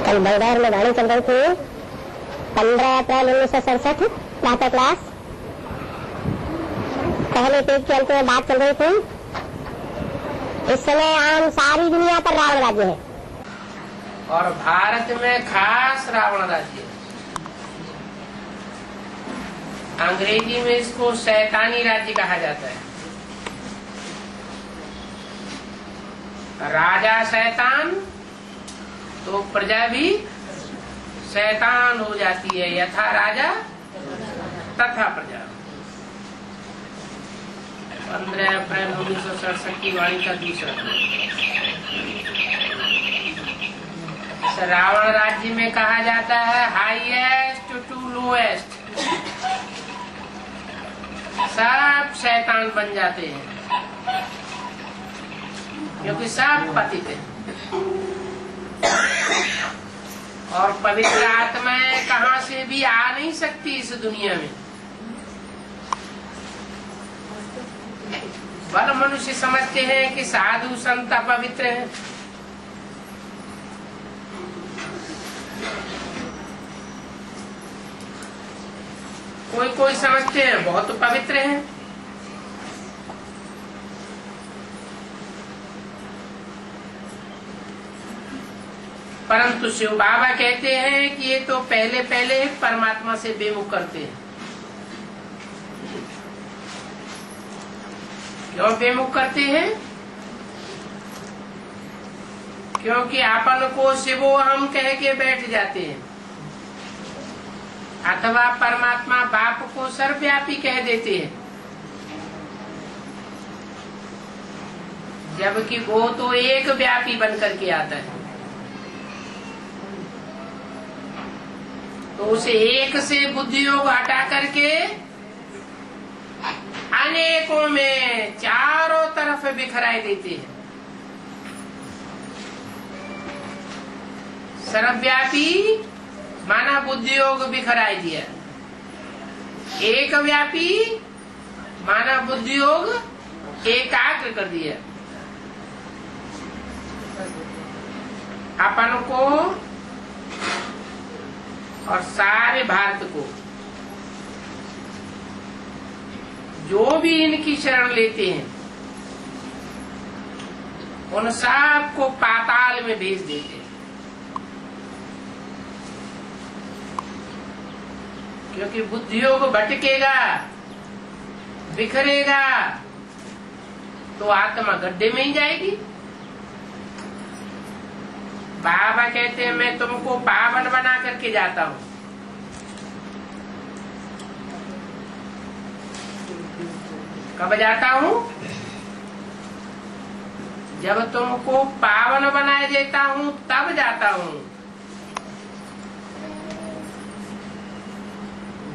कल बलगौर में गाड़ी चल रही थी 15 अप्रैल 1967 प्रातः क्लास पहले पेज के अंत में बात चल रही थी। इस समय आम सारी दुनिया पर रावण राज्य है और भारत में खास रावण राज्य है। अंग्रेजी में इसको शैतानी राज्य कहा जाता है। राजा शैतान तो प्रजा भी शैतान हो जाती है। यथा राजा तथा प्रजा। 15 अप्रैल 1967 की वाणी का दूसरा। रावण राज्य में कहा जाता है हाईएस्ट टू लोएस्ट, सब शैतान बन जाते हैं क्योंकि सब पतित हैं। और पवित्र आत्माएं कहाँ से भी आ नहीं सकती इस दुनिया में। बल मनुष्य समझते हैं कि साधु संत अपवित्र हैं। कोई कोई समझते हैं बहुत पवित्र हैं। परंतु शिव बाबा कहते हैं कि ये तो पहले पहले परमात्मा से बेमुख करते हैं। क्यों बेमुख करते हैं? क्योंकि आपन को शिवो हम कह के बैठ जाते हैं अथवा परमात्मा बाप को सर्वव्यापी कह देते हैं, जबकि वो तो एक व्यापी बनकर के आता है। तो उसे एक से बुद्धि योग हटा करके अनेकों में चारों तरफ बिखराई देते हैं। सर्वव्यापी माना बुद्धि योग बिखराई दिया। एक व्यापी माना बुद्धि योग एकाग्र कर दिया। अपन को और सारे भारत को जो भी इनकी शरण लेते हैं उन सब को पाताल में भेज देते हैं। क्योंकि बुद्धियों को भटकेगा, बिखरेगा तो आत्मा गड्ढे में ही जाएगी। बाबा कहते हैं मैं तुमको पावन बना करके जाता हूँ। कब जाता हूँ? जब तुमको पावन बना देता हूँ तब जाता हूँ।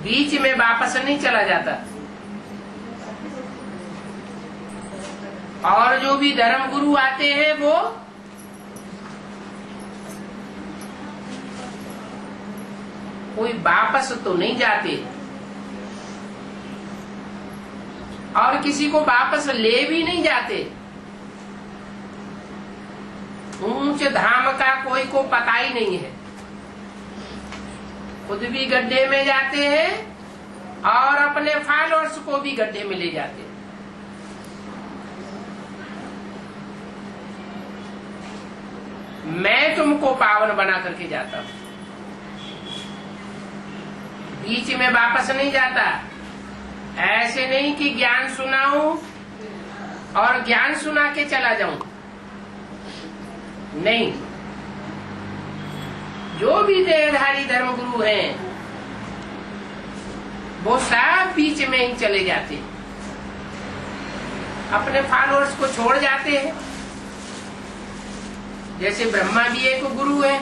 बीच में वापस नहीं चला जाता। और जो भी धर्म गुरु आते हैं वो कोई वापस तो नहीं जाते और किसी को वापस ले भी नहीं जाते। ऊंच धाम का कोई को पता ही नहीं है। खुद भी गड्ढे में जाते हैं और अपने फॉलोअर्स को भी गड्ढे में ले जाते हैं। मैं तुमको पावन बना करके जाता हूं, बीच में वापस नहीं जाता। ऐसे नहीं कि ज्ञान सुनाऊं और ज्ञान सुना के चला जाऊं, नहीं। जो भी देहधारी धर्म गुरु हैं वो सब बीच में ही चले जाते हैं, अपने फॉलोअर्स को छोड़ जाते हैं। जैसे ब्रह्मा भी एक गुरु है,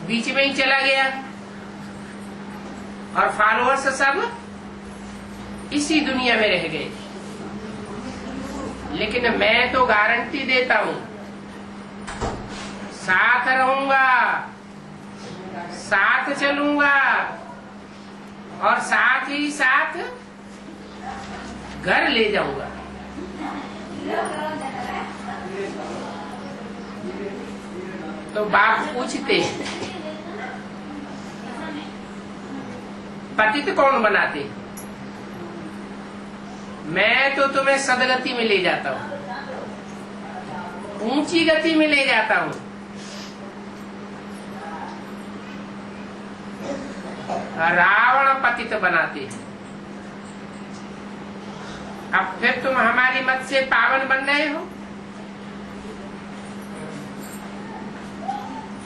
बीच में ही चला गया और फॉलोअर्स सब इसी दुनिया में रह गए। लेकिन मैं तो गारंटी देता हूं, साथ रहूंगा, साथ चलूंगा और साथ ही साथ घर ले जाऊंगा। तो बाप पूछते पतित कौन बनाते? मैं तो तुम्हें सदगति में ले जाता हूं, ऊंची गति में ले जाता हूं। रावण पतित बनाते हैं। अब फिर तुम हमारी मत से पावन बन रहे हो।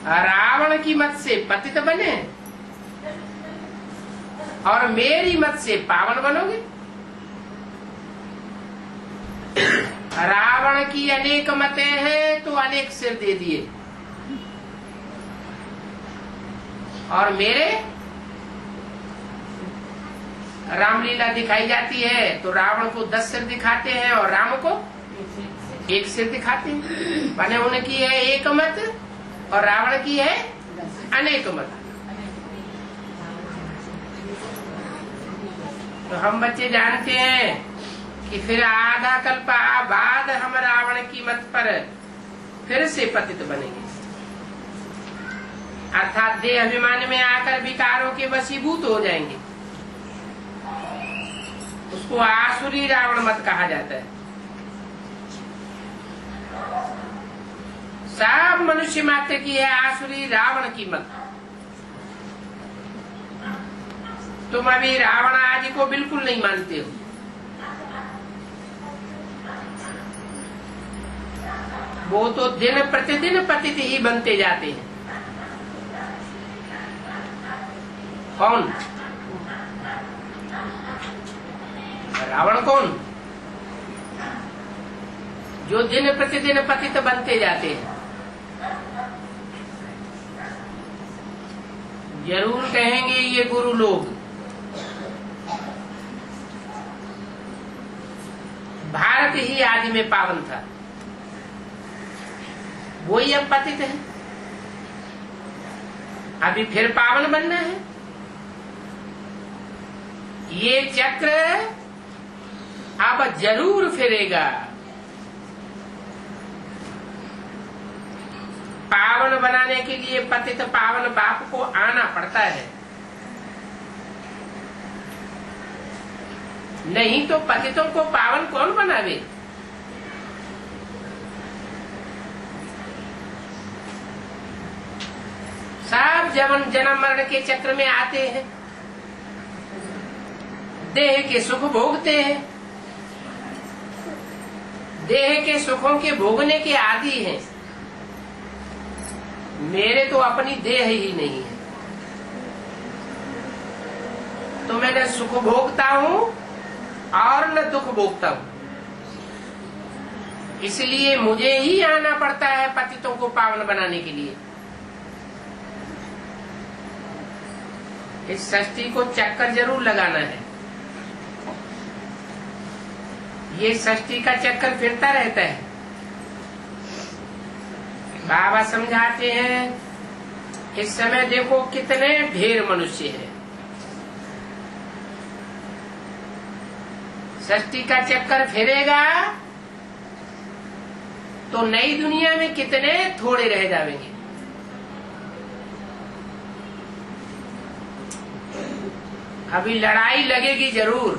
रावण की मत से पतित बने और मेरी मत से पावन बनोगे। रावण की अनेक मतें हैं तो अनेक सिर दे दिए, और मेरे रामलीला दिखाई जाती है तो रावण को 10 सिर दिखाते हैं और राम को 1 सिर दिखाते हैं। माने उनकी है एक मत और रावण की है अनेक मत। तो हम बच्चे जानते हैं कि फिर आधा कल्प बाद हम रावण की मत पर फिर से पतित बनेंगे, अर्थात देह अभिमान में आकर विकारों के वशीभूत हो जाएंगे। उसको आसुरी रावण मत कहा जाता है। सब मनुष्य मात्र की है आसुरी रावण की मत। तुम अभी रावण आदि को बिल्कुल नहीं मानते हो। वो तो दिन प्रतिदिन पतित ही बनते जाते हैं। कौन? रावण कौन? जो दिन प्रतिदिन पतित बनते जाते हैं। जरूर कहेंगे ये गुरु लोग भारत ही आदि में पावन था, वही अब पतित है, अभी फिर पावन बनना है। ये चक्र अब जरूर फिरेगा। पावन बनाने के लिए पतित पावन बाप को आना पड़ता है, नहीं तो पतितों को पावन कौन बनावे? सब जन्म मरण के चक्र में आते हैं, देह के सुख भोगते हैं, देह के सुखों के भोगने के आदी हैं। मेरे तो अपनी देह ही नहीं है, तो मैं न सुख भोगता हूं और न दुख भोगता हूं। इसलिए मुझे ही आना पड़ता है पतितों को पावन बनाने के लिए। इस सृष्टि को चक्कर जरूर लगाना है। ये सृष्टि का चक्कर फिरता रहता है। बाबा समझाते हैं इस समय देखो कितने ढेर मनुष्य हैं। सृष्टि का चक्कर फिरेगा तो नई दुनिया में कितने थोड़े रह जाएंगे। अभी लड़ाई लगेगी जरूर।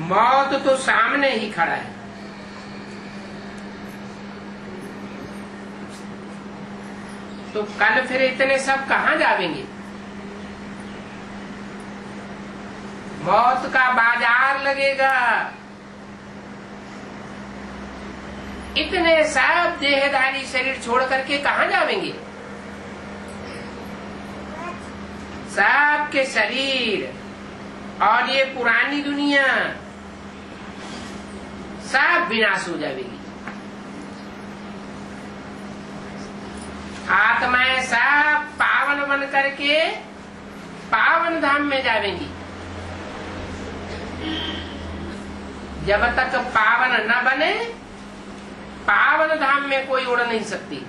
मौत तो सामने ही खड़ा है। तो कल फिर इतने सब कहां जाएंगे? मौत का बाजार लगेगा। इतने सब देहधारी शरीर छोड़ करके कहां जाएंगे? सबके शरीर और ये पुरानी दुनिया सब विनाश हो जाएगी। आत्माएं सब पावन बन करके पावन धाम में जाएंगी। जब तक पावन न बने पावन धाम में कोई उड़ नहीं सकती।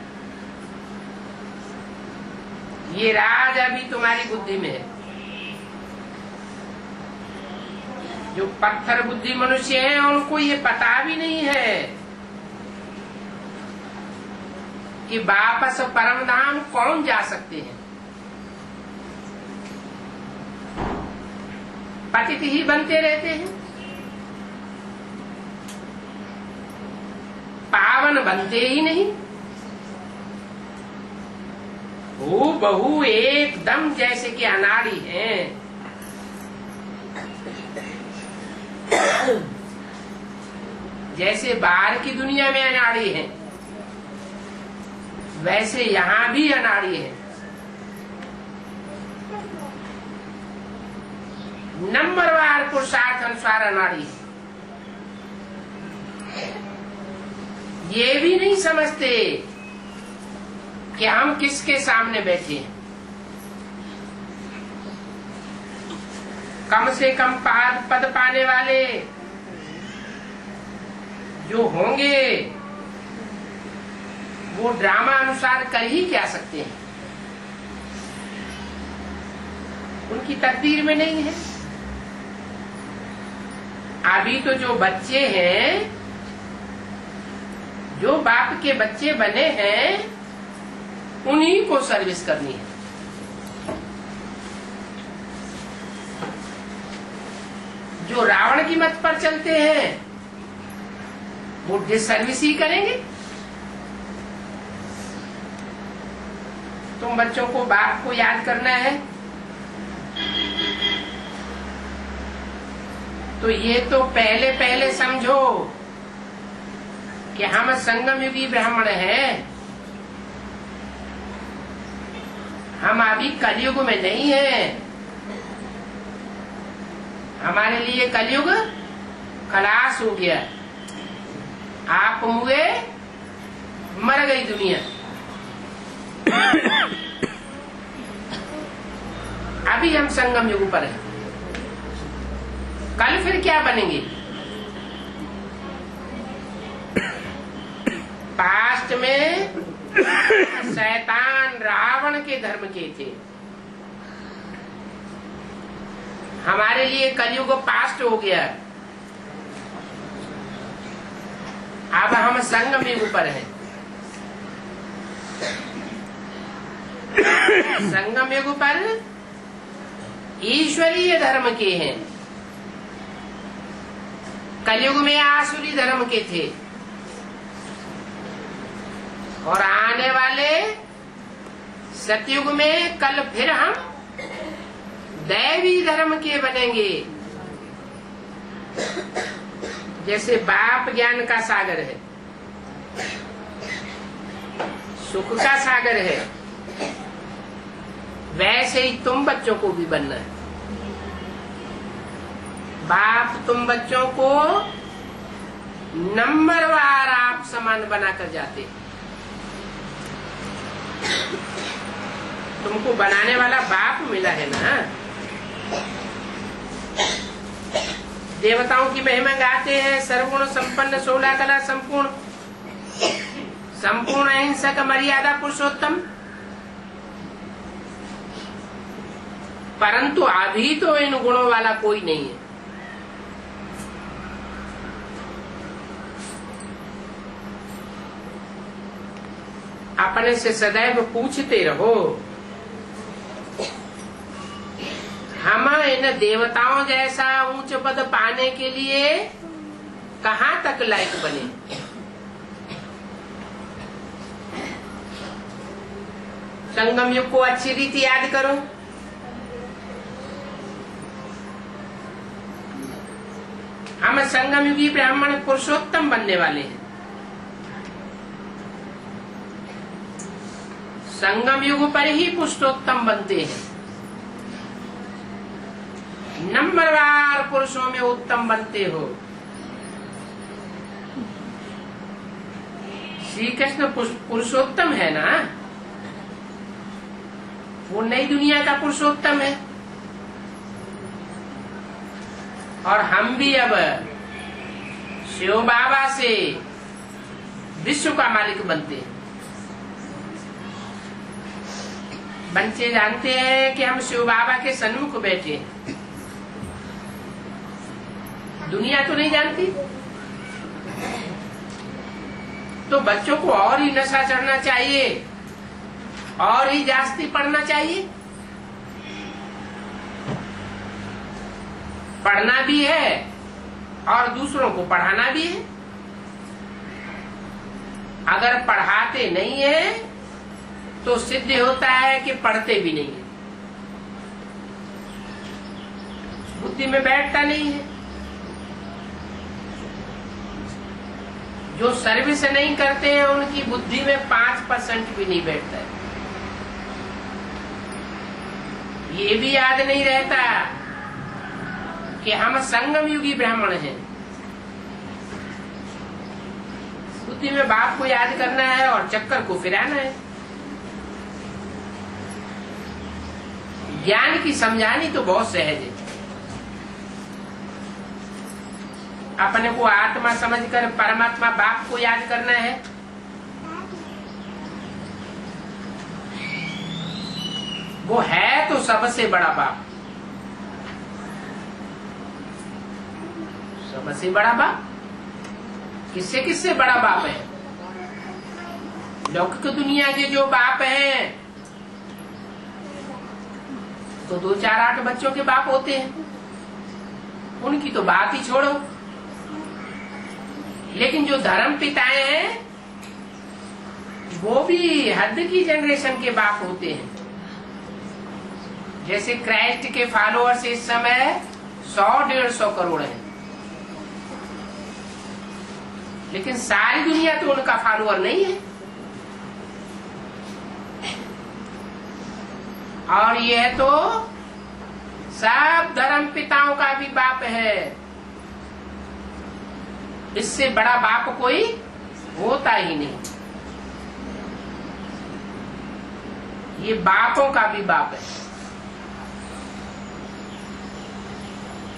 ये राज अभी तुम्हारी बुद्धि में है। जो पत्थर बुद्धि मनुष्य हैं उनको ये पता भी नहीं है कि वापस परम धाम कौन जा सकते हैं? पतित ही बनते रहते हैं, पावन बनते ही नहीं। हू बहू एकदम जैसे कि अनाड़ी हैं। जैसे बाहर की दुनिया में अनाड़ी है, वैसे यहां भी अनाड़ी है। नंबरवार पुरुषार्थ अनुसार अनाड़ी है। ये भी नहीं समझते कि हम किसके सामने बैठे हैं। कम से कम पद पाने वाले जो होंगे वो ड्रामा अनुसार कर ही क्या सकते हैं? उनकी तकदीर में नहीं है। अभी तो जो बच्चे हैं, जो बाप के बच्चे बने हैं, उन्हीं को सर्विस करनी है। जो रावण की मत पर चलते हैं वो डिसर्विस ही करेंगे। तुम बच्चों को बाप को याद करना है तो ये तो पहले पहले समझो कि हम संगम युगी ब्राह्मण हैं। हम अभी कलयुग में नहीं हैं। हमारे लिए कलयुग खलास हो गया। आप हुए, मर गई दुनिया। अभी हम संगम युग पर हैं। कल फिर क्या बनेंगे? पास्ट में शैतान रावण के धर्म के थे। हमारे लिए कलयुग पास्ट हो गया। अब हम संगम युग पर हैं। संगम युग पर ईश्वरीय धर्म के हैं। कलयुग में आसुरी धर्म के थे और आने वाले सतयुग में कल फिर हम दैवी धर्म के बनेंगे। जैसे बाप ज्ञान का सागर है, सुख का सागर है, वैसे ही तुम बच्चों को भी बनना है। बाप तुम बच्चों को नंबरवार आप समान बनाकर जाते। तुमको बनाने वाला बाप मिला है ना। देवताओं की महिमा गाते हैं, सर्वगुण संपन्न 16 कला संपूर्ण, संपूर्ण अहिंसक मर्यादा पुरुषोत्तम। परंतु अभी तो इन गुणों वाला कोई नहीं है। अपने से सदैव पूछते रहो, हम इन देवताओं जैसा ऊंच पद पाने के लिए कहां तक लायक बने। संगम युग को अच्छी रीति याद करो। हम संगम युगी ब्राह्मण पुरुषोत्तम बनने वाले हैं। संगम युग पर ही पुरुषोत्तम बनते हैं। नंबरवार पुरुषों में उत्तम बनते हो। श्री कृष्ण पुरुषोत्तम है ना, वो नई दुनिया का पुरुषोत्तम है। और हम भी अब शिव बाबा से विश्व का मालिक बनते हैं। बच्चे जानते हैं कि हम शिव बाबा के सन्मुख बैठे हैं। दुनिया तो नहीं जानती। तो बच्चों को और ही नशा चढ़ना चाहिए, और ही जास्ती पढ़ना चाहिए। पढ़ना भी है और दूसरों को पढ़ाना भी है। अगर पढ़ाते नहीं है तो सिद्ध होता है कि पढ़ते भी नहीं है, बुद्धि में बैठता नहीं है। जो सर्विस नहीं करते हैं उनकी बुद्धि में 5% भी नहीं बैठता है। ये भी याद नहीं रहता कि हम संगम युगी ब्राह्मण हैं। बुद्धि में बाप को याद करना है और चक्कर को फिराना है। ज्ञान की समझानी तो बहुत सहज है। अपने को आत्मा समझकर परमात्मा बाप को याद करना है। वो है तो सबसे बड़ा बाप, सबसे बड़ा बाप। किससे किससे बड़ा बाप है? लौकिक दुनिया के जो बाप हैं तो 2, 4, 8 बच्चों के बाप होते हैं, उनकी तो बात ही छोड़ो। लेकिन जो धर्म पिताएं हैं वो भी हद की जनरेशन के बाप होते हैं। जैसे क्राइस्ट के फॉलोअर्स इस समय 100-150 करोड़ हैं, लेकिन सारी दुनिया तो उनका फॉलोअर नहीं है। और यह तो सब धर्म पिताओं का भी बाप है। इससे बड़ा बाप कोई होता ही नहीं। ये बापों का भी बाप है।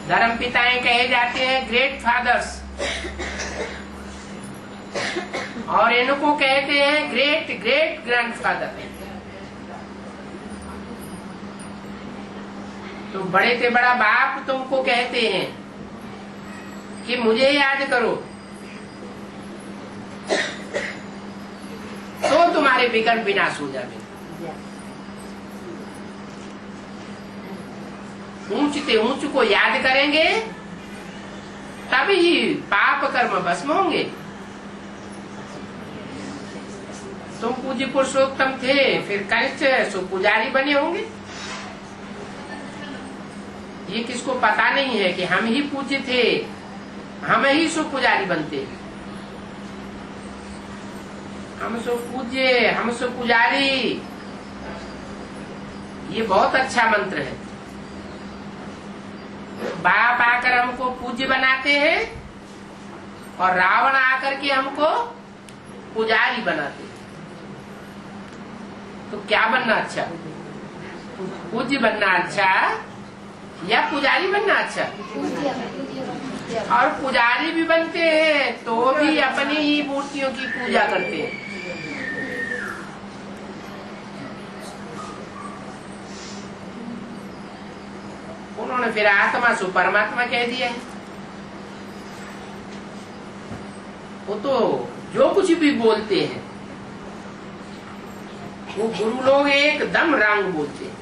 धर्म पिताएं कहे जाते हैं ग्रेट फादर्स, और इनको कहते हैं ग्रेट ग्रेट ग्रैंडफादर। तो बड़े से बड़ा बाप तुमको कहते हैं कि मुझे याद करो, तो तुम्हारे विघ्न विनाश हो जाए। ऊंच से ऊंच को याद करेंगे तभी पाप कर्म भस्म होंगे। तुम पूज्य पुरुषोत्तम थे, फिर कनिष्ठ सो पुजारी बने होंगे। ये किसको पता नहीं है कि हम ही पूज्य थे, हम ही सो पुजारी बनते। हम सो पूज्य, हम सो पुजारी, ये बहुत अच्छा मंत्र है। बाप आकर हमको पूज्य बनाते हैं और रावण आकर के हमको पुजारी बनाते हैं। तो क्या बनना अच्छा? पूज्य बनना अच्छा या पुजारी बनना अच्छा? और पुजारी भी बनते हैं तो भी अपनी ही मूर्तियों की पूजा करते हैं। उन्होंने फिर आत्मा सु परमात्मा कह दिया है। वो तो जो कुछ भी बोलते हैं वो गुरु लोग एकदम रंग बोलते हैं।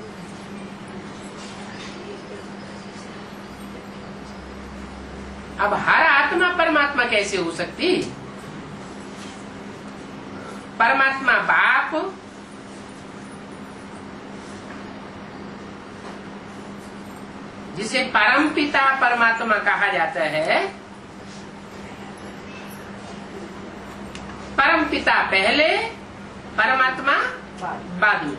अब हर आत्मा परमात्मा कैसे हो सकती? परमात्मा बाप, जिसे परम पिता परमात्मा कहा जाता है, परम पिता पहले, परमात्मा बाद में।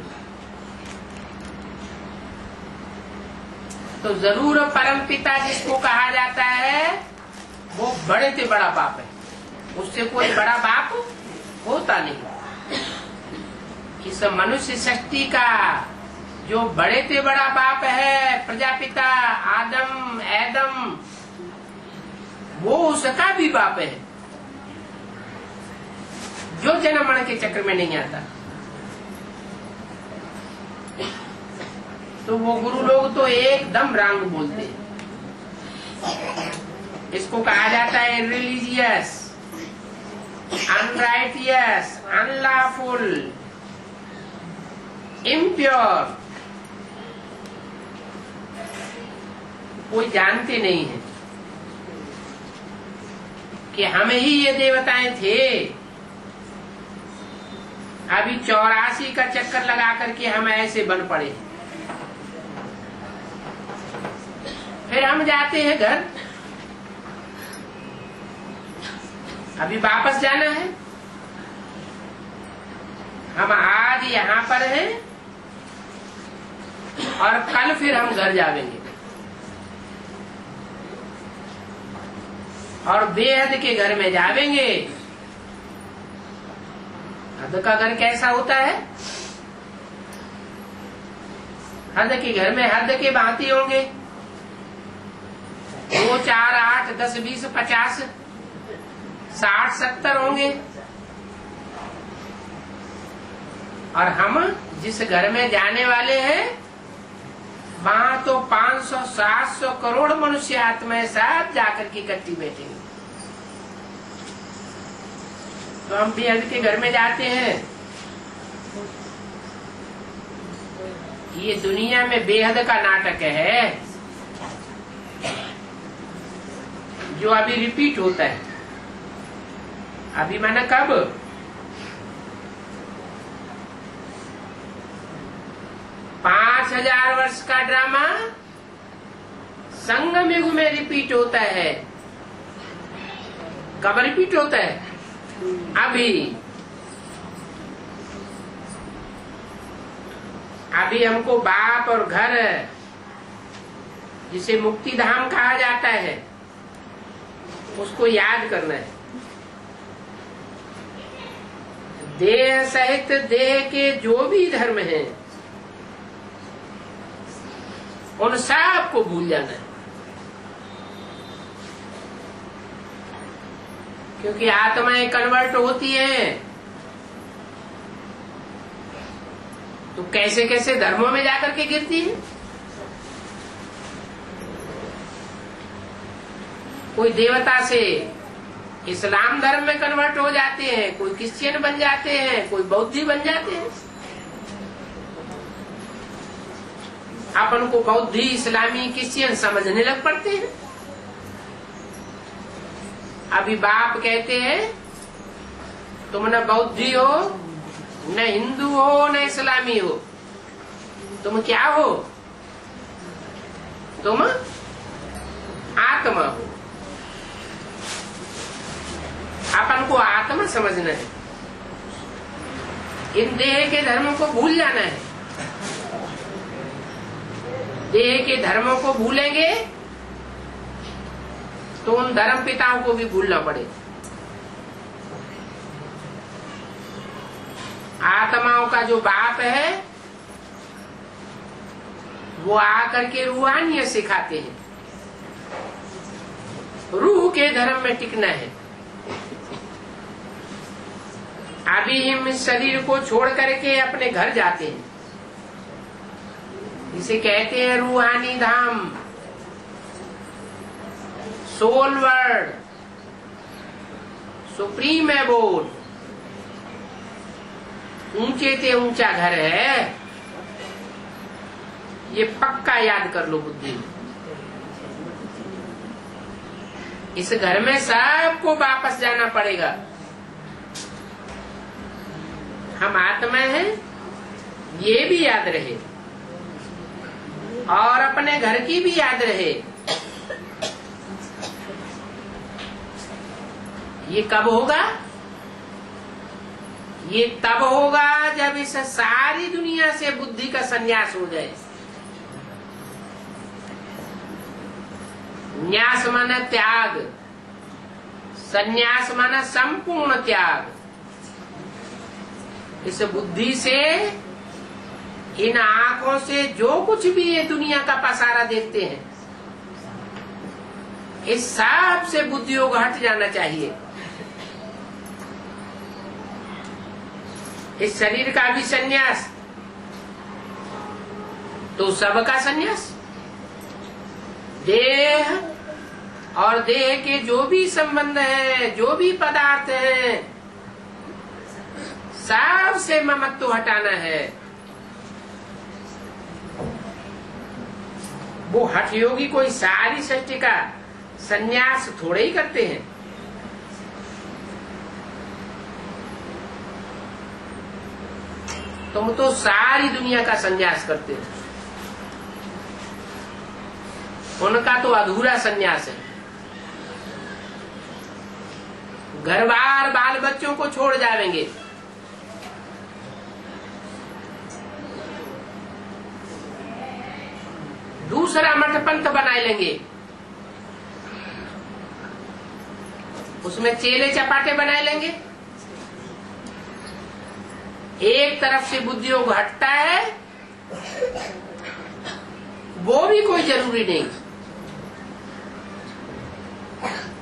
तो जरूर परम पिता जिसको कहा जाता है वो बड़े से बड़ा बाप है, उससे कोई बड़ा बाप होता नहीं। इस मनुष्य सृष्टि का जो बड़े से बड़ा बाप है प्रजापिता आदम एदम, वो उसका भी बाप है जो जन्म मरण के चक्र में नहीं आता। तो वो गुरु लोग तो एकदम रंग बोलते हैं। इसको कहा जाता है रिलीजियस। अनराइटियस, अनलॉफुल, इम्प्योर, कोई जानते नहीं है कि हमें ही ये देवताएं थे। अभी 84 का चक्कर लगा करके हम ऐसे बन पड़े। फिर हम जाते हैं घर, अभी वापस जाना है। हम आज यहाँ पर हैं और कल फिर हम घर जाएंगे। और बेहद के घर में जावेंगे। हद का घर कैसा होता है? हद के घर में हद के भांति होंगे। 2, 4, 8, 10, 20, 50, 60, 70 होंगे। और हम जिस घर में जाने वाले हैं वहां तो 500, 700 करोड़ मनुष्य आत्माएं सब जाकर के इकट्ठी बैठेंगे। तो हम बेहद के घर में जाते हैं। ये दुनिया में बेहद का नाटक है जो अभी रिपीट होता है। अभी मैंने कब 5000 वर्ष का ड्रामा संगम युग में रिपीट होता है। कब रिपीट होता है? अभी हमको बाप और घर, जिसे मुक्ति धाम कहा जाता है, उसको याद करना है। देह सहित देह के जो भी धर्म हैं उन सब को भूल जाना है। क्योंकि आत्माएं कन्वर्ट होती हैं तो कैसे कैसे धर्मों में जाकर के गिरती है। कोई देवता से इस्लाम धर्म में कन्वर्ट हो जाते हैं, कोई क्रिश्चियन बन जाते हैं, कोई बौद्धी बन जाते हैं। अपन को बौद्धी, इस्लामी, क्रिश्चियन समझने लग पड़ते हैं। अभी बाप कहते हैं तुम न बौद्धी हो, न हिंदू हो, न इस्लामी हो, तुम क्या हो? तुम आत्मा हो। अपन को आत्मा समझना है। इन देह के धर्मों को भूल जाना है। देह के धर्मों को भूलेंगे तो उन धर्म पिताओं को भी भूलना पड़े। आत्माओं का जो बाप है वो आकर के रूहानियत सिखाते हैं। रूह के धर्म में टिकना है। अभी हम इस शरीर को छोड़ करके अपने घर जाते हैं, इसे कहते हैं रूहानी धाम, सोल वर्ल्ड, सुप्रीम एबोर्ड। ऊंचे से ऊंचा घर है, ये पक्का याद कर लो बुद्धि में। इस घर में सबको वापस जाना पड़ेगा। हम आत्मा हैं, ये भी याद रहे और अपने घर की भी याद रहे। ये कब होगा? ये तब होगा जब इस सारी दुनिया से बुद्धि का संन्यास हो जाए। न्यास माना त्याग, संन्यास माना संपूर्ण त्याग। इस बुद्धि से, इन आंखों से जो कुछ भी ये दुनिया का पसारा देखते हैं, इस सब से बुद्धि योग हट जाना चाहिए। इस शरीर का भी संन्यास तो सबका संन्यास। देह और देह के जो भी संबंध है, जो भी पदार्थ हैं, सबसे ममत्व हटाना है। वो हठ योगी कोई सारी सृष्टि का संन्यास थोड़े ही करते हैं। तुम तो सारी दुनिया का संन्यास करते हो। उनका तो अधूरा संन्यास है। घर बार बाल बच्चों को छोड़ जाएंगे, दूसरा मठ पंथ बना लेंगे, उसमें चेले चपाटे बनाए लेंगे। एक तरफ से बुद्धियोग हटता है, वो भी कोई जरूरी नहीं,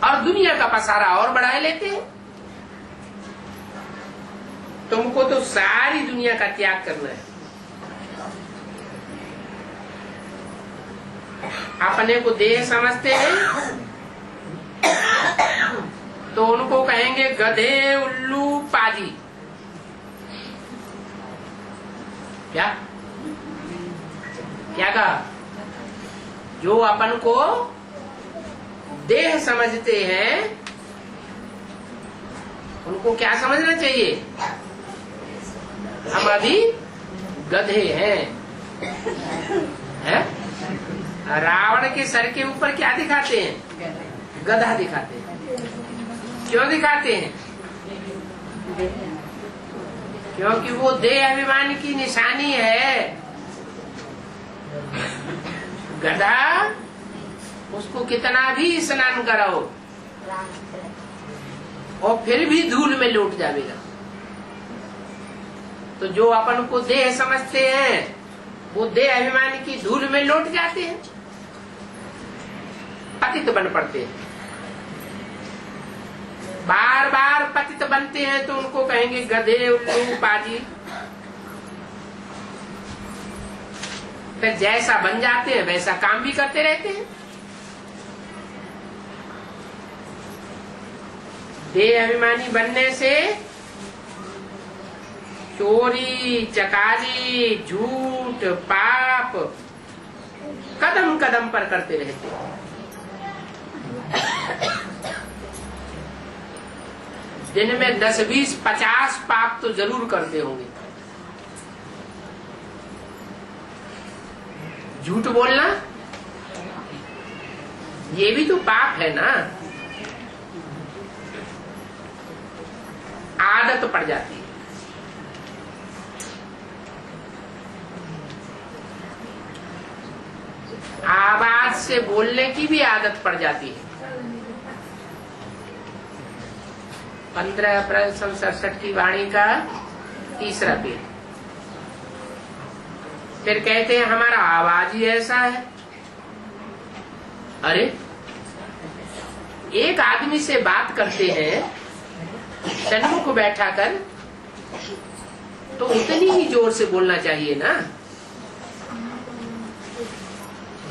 और दुनिया का पसारा और बढ़ा लेते हैं। तुमको तो सारी दुनिया का त्याग करना है। अपने को देह समझते हैं तो उनको कहेंगे गधे, उल्लू, पाजी। क्या क्या कहा? जो अपन को देह समझते हैं उनको क्या समझना चाहिए? हम अभी गधे हैं, है? रावण के सर के ऊपर क्या दिखाते हैं? गधा दिखाते हैं। क्यों दिखाते हैं? क्योंकि वो देह अभिमान की निशानी है। गधा, उसको कितना भी स्नान कराओ और फिर भी धूल में लौट जाएगा। तो जो अपन को देह समझते हैं वो देह अभिमान की धूल में लौट जाते हैं, पतित बन पड़ते हैं। बार बार पतित बनते हैं तो उनको कहेंगे गधे, उल्लू, पाजी। फिर जैसा बन जाते हैं वैसा काम भी करते रहते हैं। देह अभिमानी बनने से चोरी, चकारी, झूठ, पाप कदम कदम पर करते रहते हैं। दिन में 10, 20, 50 पाप तो जरूर करते होंगे। झूठ बोलना ये भी तो पाप है ना। आदत पड़ जाती है। आवाज से बोलने की भी आदत पड़ जाती है। 15 अप्रैल 1967 की वाणी का 3रा पेज। फिर कहते हैं हमारा आवाज ही ऐसा है। अरे, एक आदमी से बात करते हैं सन्मुख बैठा कर, तो उतनी ही जोर से बोलना चाहिए ना।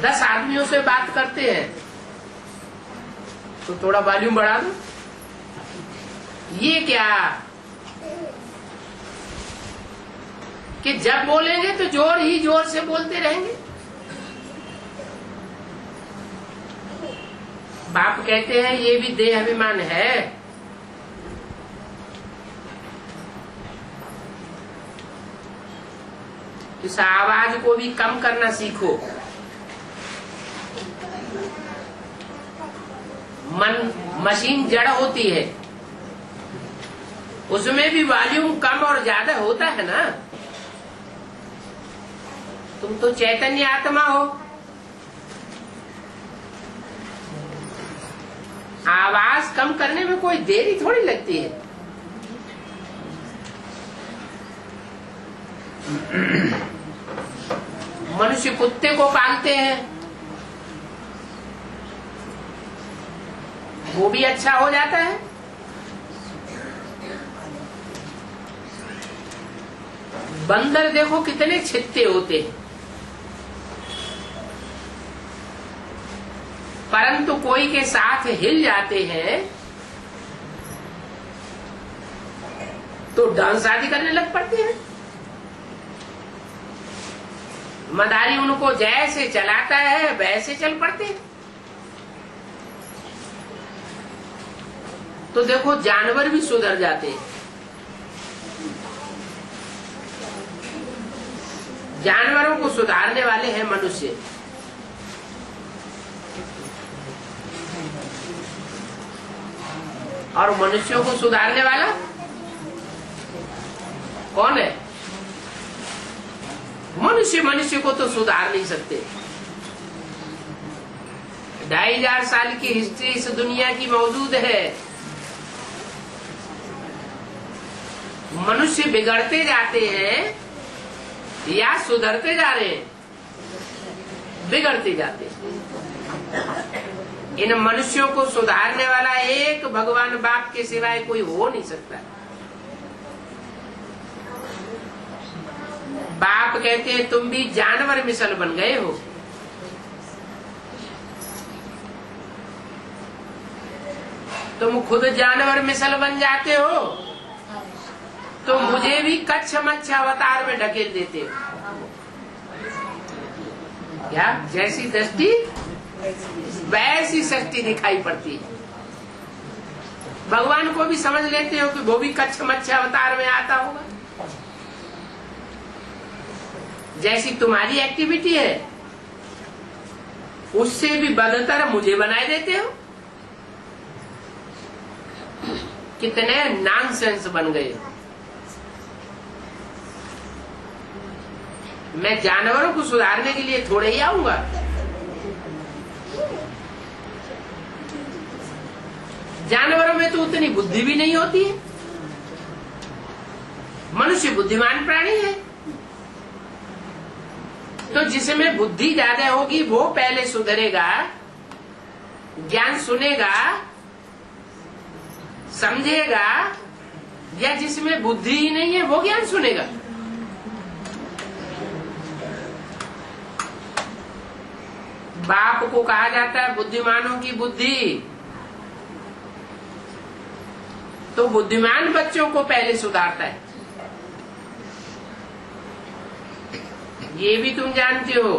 10 आदमियों से बात करते हैं तो थोड़ा वॉल्यूम बढ़ा दो। ये क्या कि जब बोलेंगे तो जोर ही जोर से बोलते रहेंगे। बाप कहते हैं ये भी देह अभिमान है। इस आवाज को भी कम करना सीखो। मशीन जड़ होती है, उसमें भी वॉल्यूम कम और ज्यादा होता है ना। तुम तो चैतन्य आत्मा हो। आवाज कम करने में कोई देरी थोड़ी लगती है। मनुष्य कुत्ते को पालते हैं, वो भी अच्छा हो जाता है। बंदर देखो कितने छित्ते होते हैं, परंतु कोई के साथ हिल जाते हैं तो डांस आदि करने लग पड़ते हैं। मदारी उनको जैसे चलाता है वैसे चल पड़ते हैं। तो देखो जानवर भी सुधर जाते हैं। जानवरों को सुधारने वाले हैं मनुष्य। और मनुष्यों को सुधारने वाला कौन है? मनुष्य को तो सुधार नहीं सकते। 2500 साल की हिस्ट्री इस दुनिया की मौजूद है। मनुष्य बिगड़ते जाते हैं या सुधरते जा रहे हैं? बिगड़ते जाते हैं। इन मनुष्यों को सुधारने वाला एक भगवान बाप के सिवाय कोई हो नहीं सकता। बाप कहते हैं तुम भी जानवर मिसल बन गए हो। तुम खुद जानवर मिसल बन जाते हो तो मुझे भी कच्छ मच्छ अवतार में ढकेल देते हो। क्या जैसी दृष्टि वैसी सृष्टि दिखाई पड़ती है। भगवान को भी समझ लेते हो कि वो भी कच्छ मच्छ अवतार में आता होगा। जैसी तुम्हारी एक्टिविटी है उससे भी बदतर मुझे बनाए देते हो। कितने नॉनसेंस बन गए। मैं जानवरों को सुधारने के लिए थोड़े ही आऊंगा। जानवरों में तो उतनी बुद्धि भी नहीं होती है। मनुष्य बुद्धिमान प्राणी है। तो जिसमें बुद्धि ज्यादा होगी वो पहले सुधरेगा, ज्ञान सुनेगा, समझेगा, या जिसमें बुद्धि ही नहीं है वो ज्ञान सुनेगा। बाप को कहा जाता है बुद्धिमानों की बुद्धि। तो बुद्धिमान बच्चों को पहले सुधारता है। ये भी तुम जानते हो,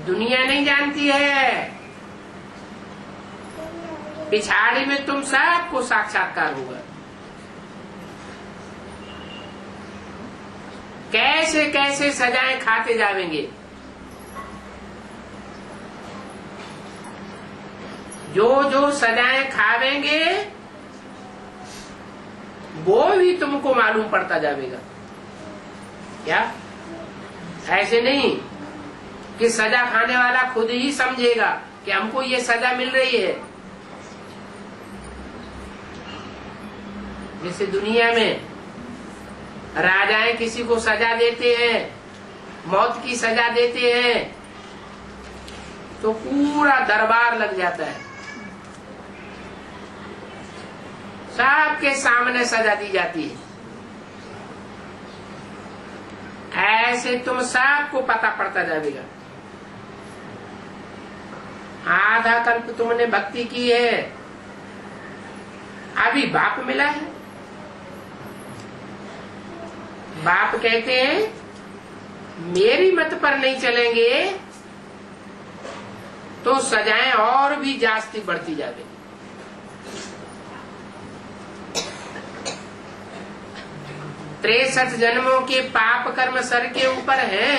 दुनिया नहीं जानती है। पिछाड़ी में तुम सबको साक्षात्कार होगा। कैसे कैसे सजाएं खाते जाएंगे। जो जो सजाएं खावेंगे वो भी तुमको मालूम पड़ता जाएगा। क्या ऐसे नहीं कि सजा खाने वाला खुद ही समझेगा कि हमको ये सजा मिल रही है। जैसे दुनिया में राजाएं किसी को सजा देते हैं, मौत की सजा देते हैं, तो पूरा दरबार लग जाता है। सबके सामने सजा दी जाती है। ऐसे तुम सबको पता पड़ता जाएगा। आधा कल्प तुमने भक्ति की है, अभी बाप मिला है। बाप कहते हैं मेरी मत पर नहीं चलेंगे तो सजाएं और भी जास्ती बढ़ती जाएगी। 63 जन्मों के पाप कर्म सर के ऊपर है।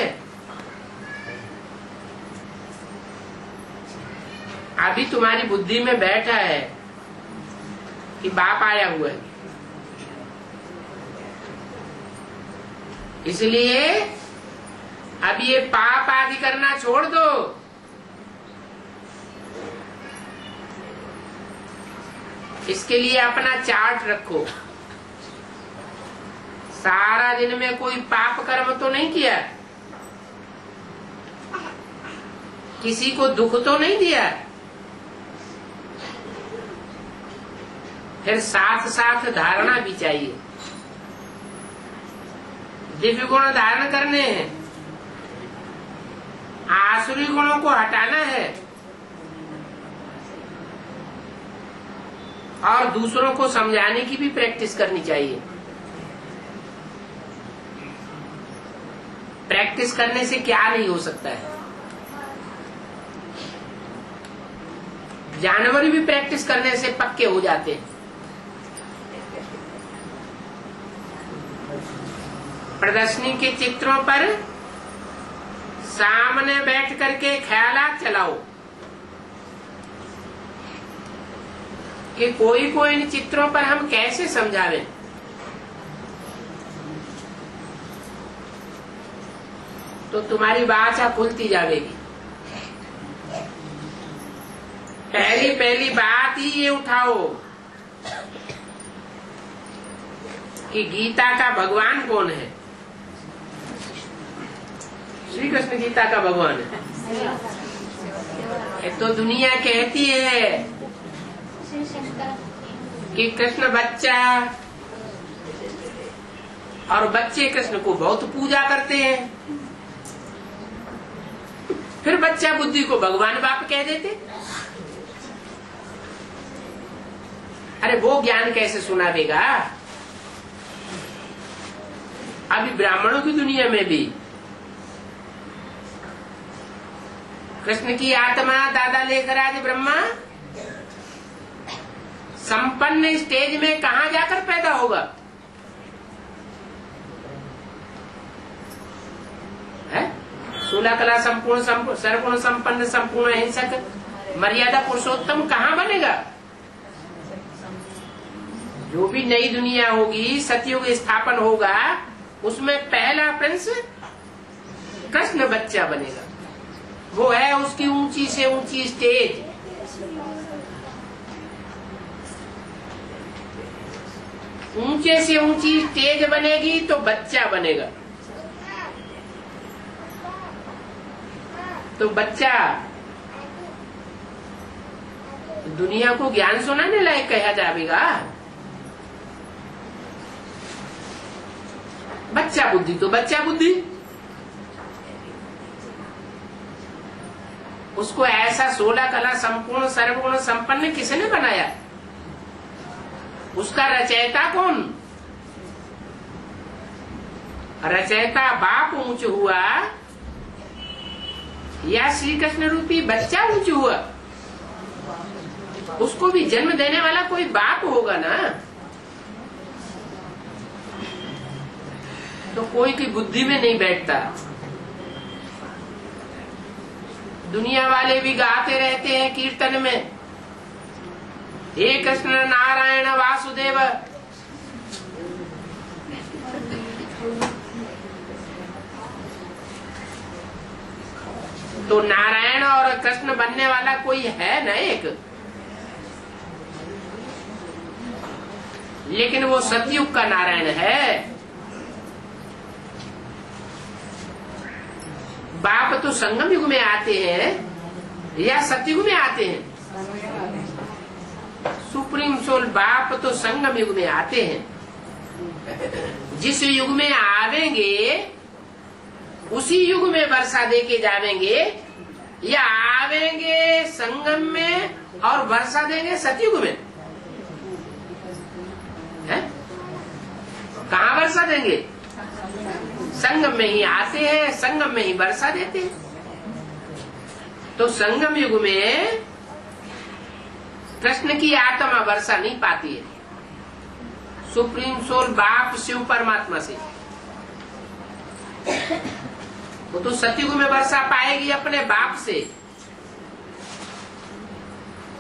अभी तुम्हारी बुद्धि में बैठा है कि बाप आया हुआ है, इसलिए अब ये पाप आदि करना छोड़ दो। इसके लिए अपना चार्ट रखो। सारा दिन में कोई पाप कर्म तो नहीं किया, किसी को दुख तो नहीं दिया, फिर साथ साथ धारणा भी चाहिए। दिव्य गुण धारण करने हैं, आसुरी गुणों को हटाना है। और दूसरों को समझाने की भी प्रैक्टिस करनी चाहिए। प्रैक्टिस करने से क्या नहीं हो सकता है। जानवर भी प्रैक्टिस करने से पक्के हो जाते हैं। प्रदर्शनी के चित्रों पर सामने बैठ करके ख्यालात चलाओ कि कोई को इन चित्रों पर हम कैसे समझावें। तो तुम्हारी वाचा खुलती जाएगी। पहली बात ही ये उठाओ कि गीता का भगवान कौन है। श्री कृष्ण गीता का भगवान है। ये तो दुनिया कहती है कि कृष्ण बच्चा, और बच्चे कृष्ण को बहुत पूजा करते हैं। फिर बच्चा बुद्धि को भगवान बाप कह देते। अरे वो ज्ञान कैसे सुनावेगा। अभी ब्राह्मणों की दुनिया में भी कृष्ण की आत्मा दादा लेकर आज ब्रह्मा संपन्न स्टेज में कहा जाकर पैदा होगा है? 16 कला संपूर्ण सर्वगुण संपन्न संपूर्ण अहिंसक मर्यादा पुरुषोत्तम कहाँ बनेगा। जो भी नई दुनिया होगी, सतयुग स्थापन होगा, उसमें पहला प्रिंस कृष्ण बच्चा बनेगा। वो है उसकी ऊंची से ऊंची स्टेज। ऊंचे से ऊंची स्टेज बनेगी तो बच्चा बनेगा। तो बच्चा दुनिया को ज्ञान सुनाने लायक कहा जाएगा। बच्चा बुद्धि तो बच्चा बुद्धि। उसको ऐसा 16 कला संपूर्ण सर्वगुण संपन्न किसने बनाया। उसका रचयिता कौन। रचयिता बाप ऊंच हुआ या श्री कृष्ण रूपी बच्चा ऊंच हुआ। उसको भी जन्म देने वाला कोई बाप होगा ना। तो कोई की बुद्धि में नहीं बैठता। दुनिया वाले भी गाते रहते हैं कीर्तन में, हे कृष्ण नारायण वासुदेव। तो नारायण और कृष्ण बनने वाला कोई है न एक। लेकिन वो सतयुग का नारायण है। बाप तो संगम युग में आते हैं या सतयुग में आते हैं। सुप्रीम सोल बाप तो संगम युग में आते हैं। जिस युग में आवेंगे उसी युग में वर्षा दे के जावेंगे, या आवेंगे संगम में और वर्षा देंगे सतयुग में। है? कहाँ वर्षा देंगे। संगम में ही आते हैं, संगम में ही वर्षा देते हैं। तो संगम युग में कृष्ण की आत्मा वर्षा नहीं पाती है। सुप्रीम सोल बाप शिव परमात्मा से। वो तो सतयुग में वर्षा पाएगी अपने बाप से।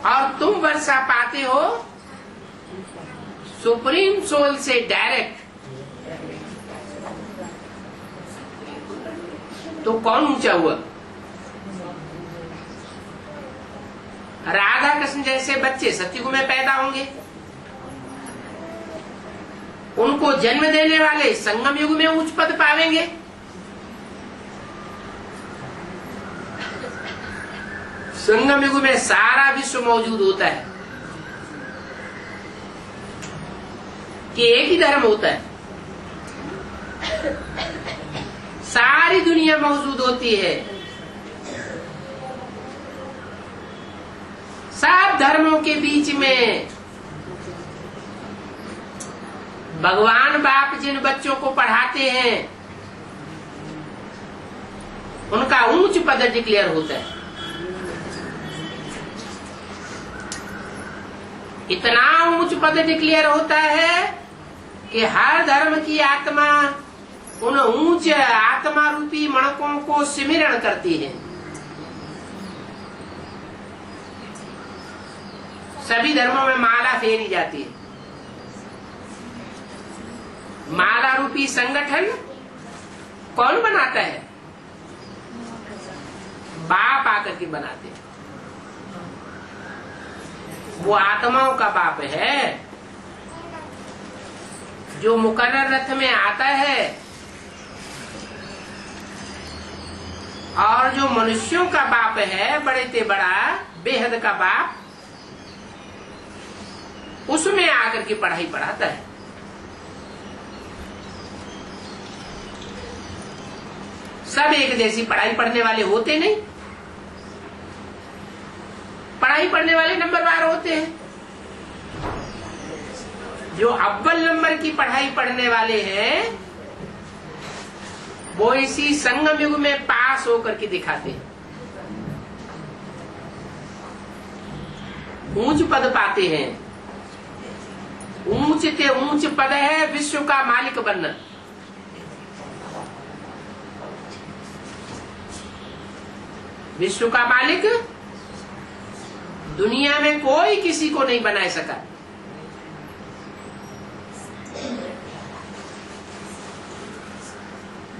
और तुम वर्षा पाते हो सुप्रीम सोल से डायरेक्ट। तो कौन ऊंचा हुआ। राधा कृष्ण जैसे बच्चे सतयुग में पैदा होंगे। उनको जन्म देने वाले संगम युग में उच्च पद पावेंगे। संगम युग में सारा विश्व मौजूद होता है कि एक ही धर्म होता है। सारी दुनिया मौजूद होती है। सब धर्मों के बीच में भगवान बाप जिन बच्चों को पढ़ाते हैं उनका ऊंच पद डिक्लेयर होता है। इतना ऊंच पद डिक्लेयर होता है कि हर धर्म की आत्मा उन ऊंच आत्मा रूपी मणकों को सिमरण करती है। सभी धर्मों में माला फेरी जाती है। माला रूपी संगठन कौन बनाता है? बाप आकर के बनाते हैं। वो आत्माओं का बाप है जो मुकर्रर रथ में आता है, और जो मनुष्यों का बाप है, बड़े से बड़ा बेहद का बाप, उसमें आकर के पढ़ाई पढ़ाता है। सब एक जैसी पढ़ाई पढ़ने वाले होते नहीं। पढ़ाई पढ़ने वाले नंबरवार होते हैं। जो अव्वल नंबर की पढ़ाई पढ़ने वाले हैं वो इसी संगम युग में पास होकर के दिखाते हैं, ऊंच पद पाते हैं। ऊंच से ऊंच पद है विश्व का मालिक बनना। विश्व का मालिक दुनिया में कोई किसी को नहीं बना सका।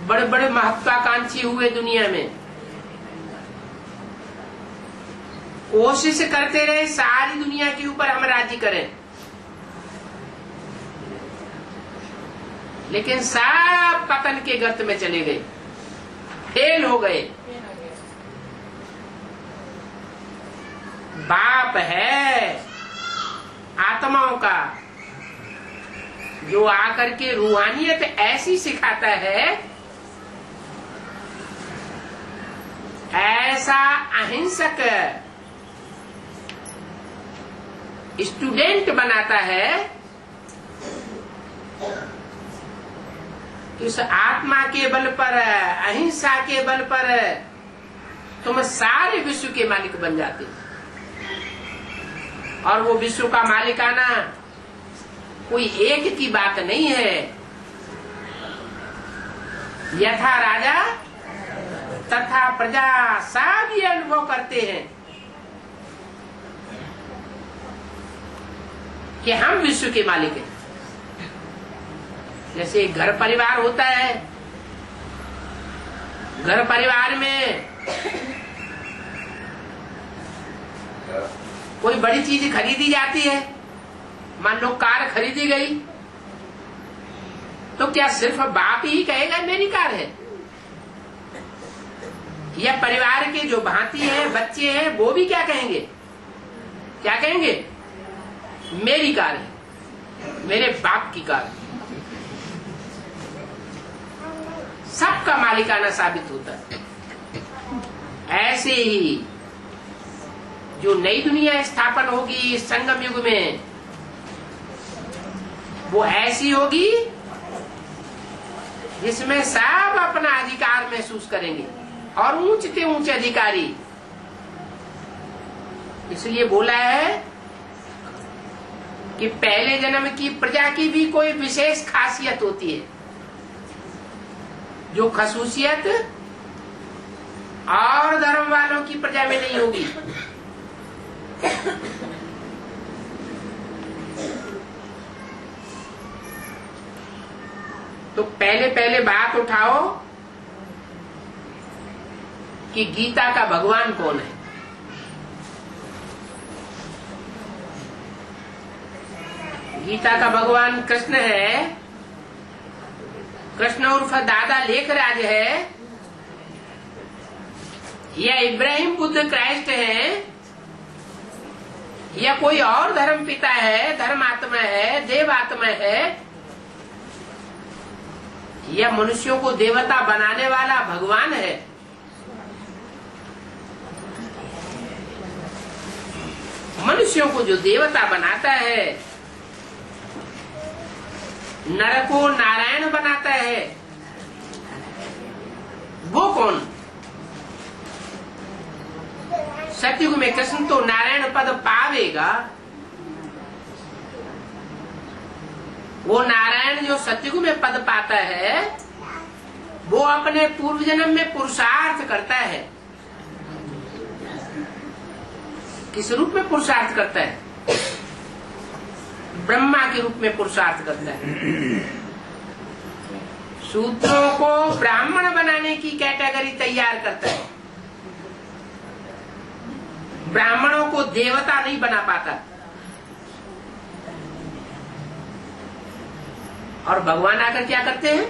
बड़े बड़े महत्वाकांक्षी हुए दुनिया में, कोशिश करते रहे सारी दुनिया के ऊपर हम राज्य करें, लेकिन सब पतन के गर्त में चले गए, फेल हो गए। बाप है आत्माओं का जो आकर के रूहानियत ऐसी सिखाता है, ऐसा अहिंसक स्टूडेंट बनाता है कि उस आत्मा के बल पर, अहिंसा के बल पर तुम सारे विश्व के मालिक बन जाते। और वो विश्व का मालिकाना कोई एक की बात नहीं है। यथा राजा तथा प्रजा सब ये अनुभव करते हैं कि हम विश्व के मालिक हैं। जैसे घर परिवार होता है, घर परिवार में कोई बड़ी चीज खरीदी जाती है, मान लो कार खरीदी गई, तो क्या सिर्फ बाप ही कहेगा मेरी कार है? या परिवार के जो भांति है, बच्चे हैं, वो भी क्या कहेंगे? क्या कहेंगे? मेरी कार है, मेरे बाप की कार है। सबका मालिकाना साबित होता है। ऐसे ही जो नई दुनिया स्थापन होगी इस संगम युग में, वो ऐसी होगी जिसमें सब अपना अधिकार महसूस करेंगे और ऊंच से ऊंच अधिकारी। इसलिए बोला है कि पहले जन्म की प्रजा की भी कोई विशेष खासियत होती है, जो खसूसियत और धर्म वालों की प्रजा में नहीं होगी। तो पहले बात उठाओ कि गीता का भगवान कौन है। गीता का भगवान कृष्ण है। कृष्ण उर्फ दादा लेखराज है, या इब्राहिम बुद्ध क्राइस्ट है, या कोई और धर्म पिता है, धर्मात्मा है, देवात्मा है, या मनुष्यों को देवता बनाने वाला भगवान है। मनुष्यों को जो देवता बनाता है, नर को नारायण बनाता है, वो कौन? सतयुग में कृष्ण तो नारायण पद पावेगा। वो नारायण जो सतयुग में पद पाता है वो अपने पूर्व जन्म में पुरुषार्थ करता है। किस रूप में पुरुषार्थ करता है? ब्रह्मा के रूप में पुरुषार्थ करता है। शूद्रों को ब्राह्मण बनाने की कैटेगरी तैयार करता है। ब्राह्मणों को देवता नहीं बना पाता। और भगवान आकर क्या करते हैं?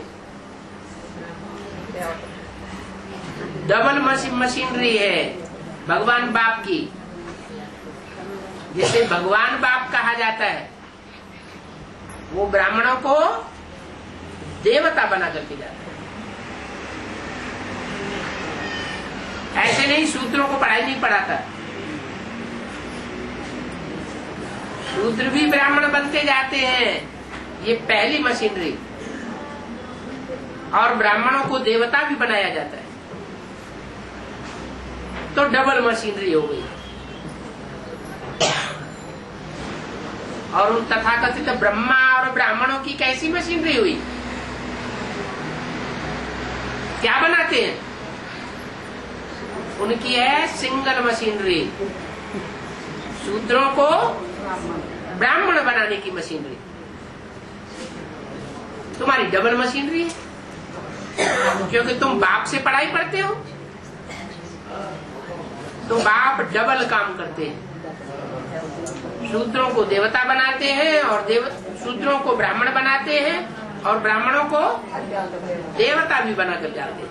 डबल मशीनरी है भगवान बाप की, जिसे भगवान बाप कहा जाता है। वो ब्राह्मणों को देवता बना करके जाता है। ऐसे नहीं शूद्रों को पढ़ाई नहीं पढ़ाता। शूद्र भी ब्राह्मण बनते जाते हैं, ये पहली मशीनरी। और ब्राह्मणों को देवता भी बनाया जाता है, तो डबल मशीनरी हो गई। और उन तथाकथित ब्रह्मा और ब्राह्मणों की कैसी मशीनरी हुई? क्या बनाते हैं? उनकी है सिंगल मशीनरी, शूद्रों को ब्राह्मण बनाने की मशीनरी। तुम्हारी डबल मशीनरी है, क्योंकि तुम बाप से पढ़ाई पढ़ते हो। तो बाप डबल काम करते हैं, शूद्रों को देवता बनाते हैं और शूद्रों को ब्राह्मण बनाते हैं और ब्राह्मणों को देवता भी बनाकर जाते हैं।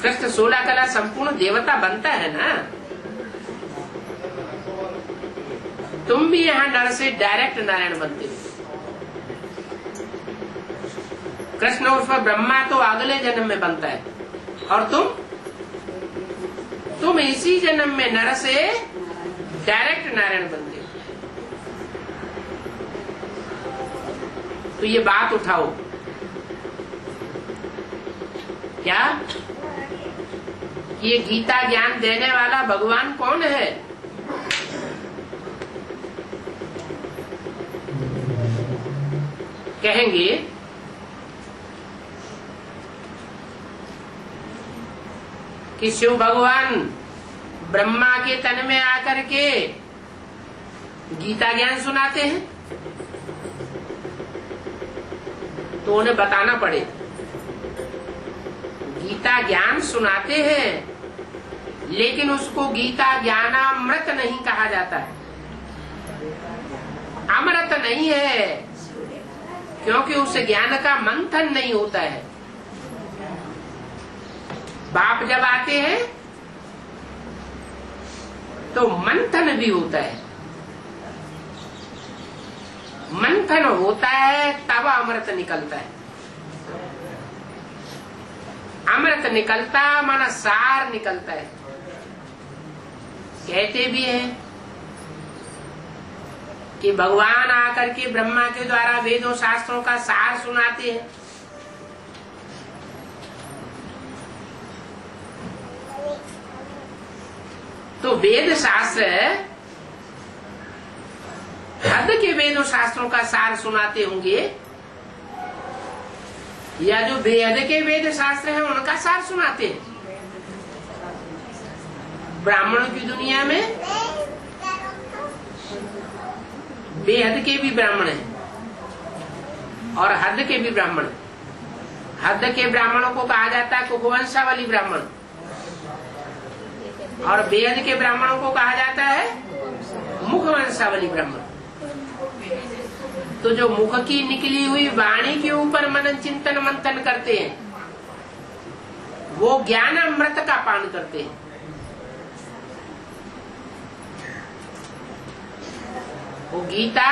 कृष्ण 16 कला संपूर्ण देवता बनता है ना। तुम भी यहाँ नर से डायरेक्ट नारायण बनते हो। कृष्ण उस पर ब्रह्मा तो अगले जन्म में बनता है, और तुम इसी जन्म में नर से डायरेक्ट नारायण बनते हो। तो ये बात उठाओ, क्या ये गीता ज्ञान देने वाला भगवान कौन है? कहेंगे कि शिव भगवान ब्रह्मा के तन में आकर के गीता ज्ञान सुनाते हैं, तो उन्हें बताना पड़े। गीता ज्ञान सुनाते हैं, लेकिन उसको गीता ज्ञानामृत नहीं कहा जाता है। अमृत नहीं है, क्योंकि उस ज्ञान का मंथन नहीं होता है। बाप जब आते हैं तो मंथन भी होता है। मंथन होता है तब अमृत निकलता है। अमृत निकलता माना सार निकलता है। कहते भी हैं कि भगवान आकर के ब्रह्मा के द्वारा वेदों शास्त्रों का सार सुनाते हैं। तो वेद शास्त्र हद के वेदों शास्त्रों का सार सुनाते होंगे, या जो बेहद के वेद शास्त्र हैं उनका सार सुनाते हैं। ब्राह्मणों की दुनिया में बेहद के भी ब्राह्मण हैं और हद के भी ब्राह्मण। हद के ब्राह्मणों को कहा जाता है कुकुवंशावली ब्राह्मण, और बेहद के ब्राह्मणों को कहा जाता है मुखवंशावली ब्राह्मण। तो जो मुख की निकली हुई वाणी के ऊपर मनन चिंतन मंथन करते हैं, वो ज्ञान अमृत का पान करते हैं। वो गीता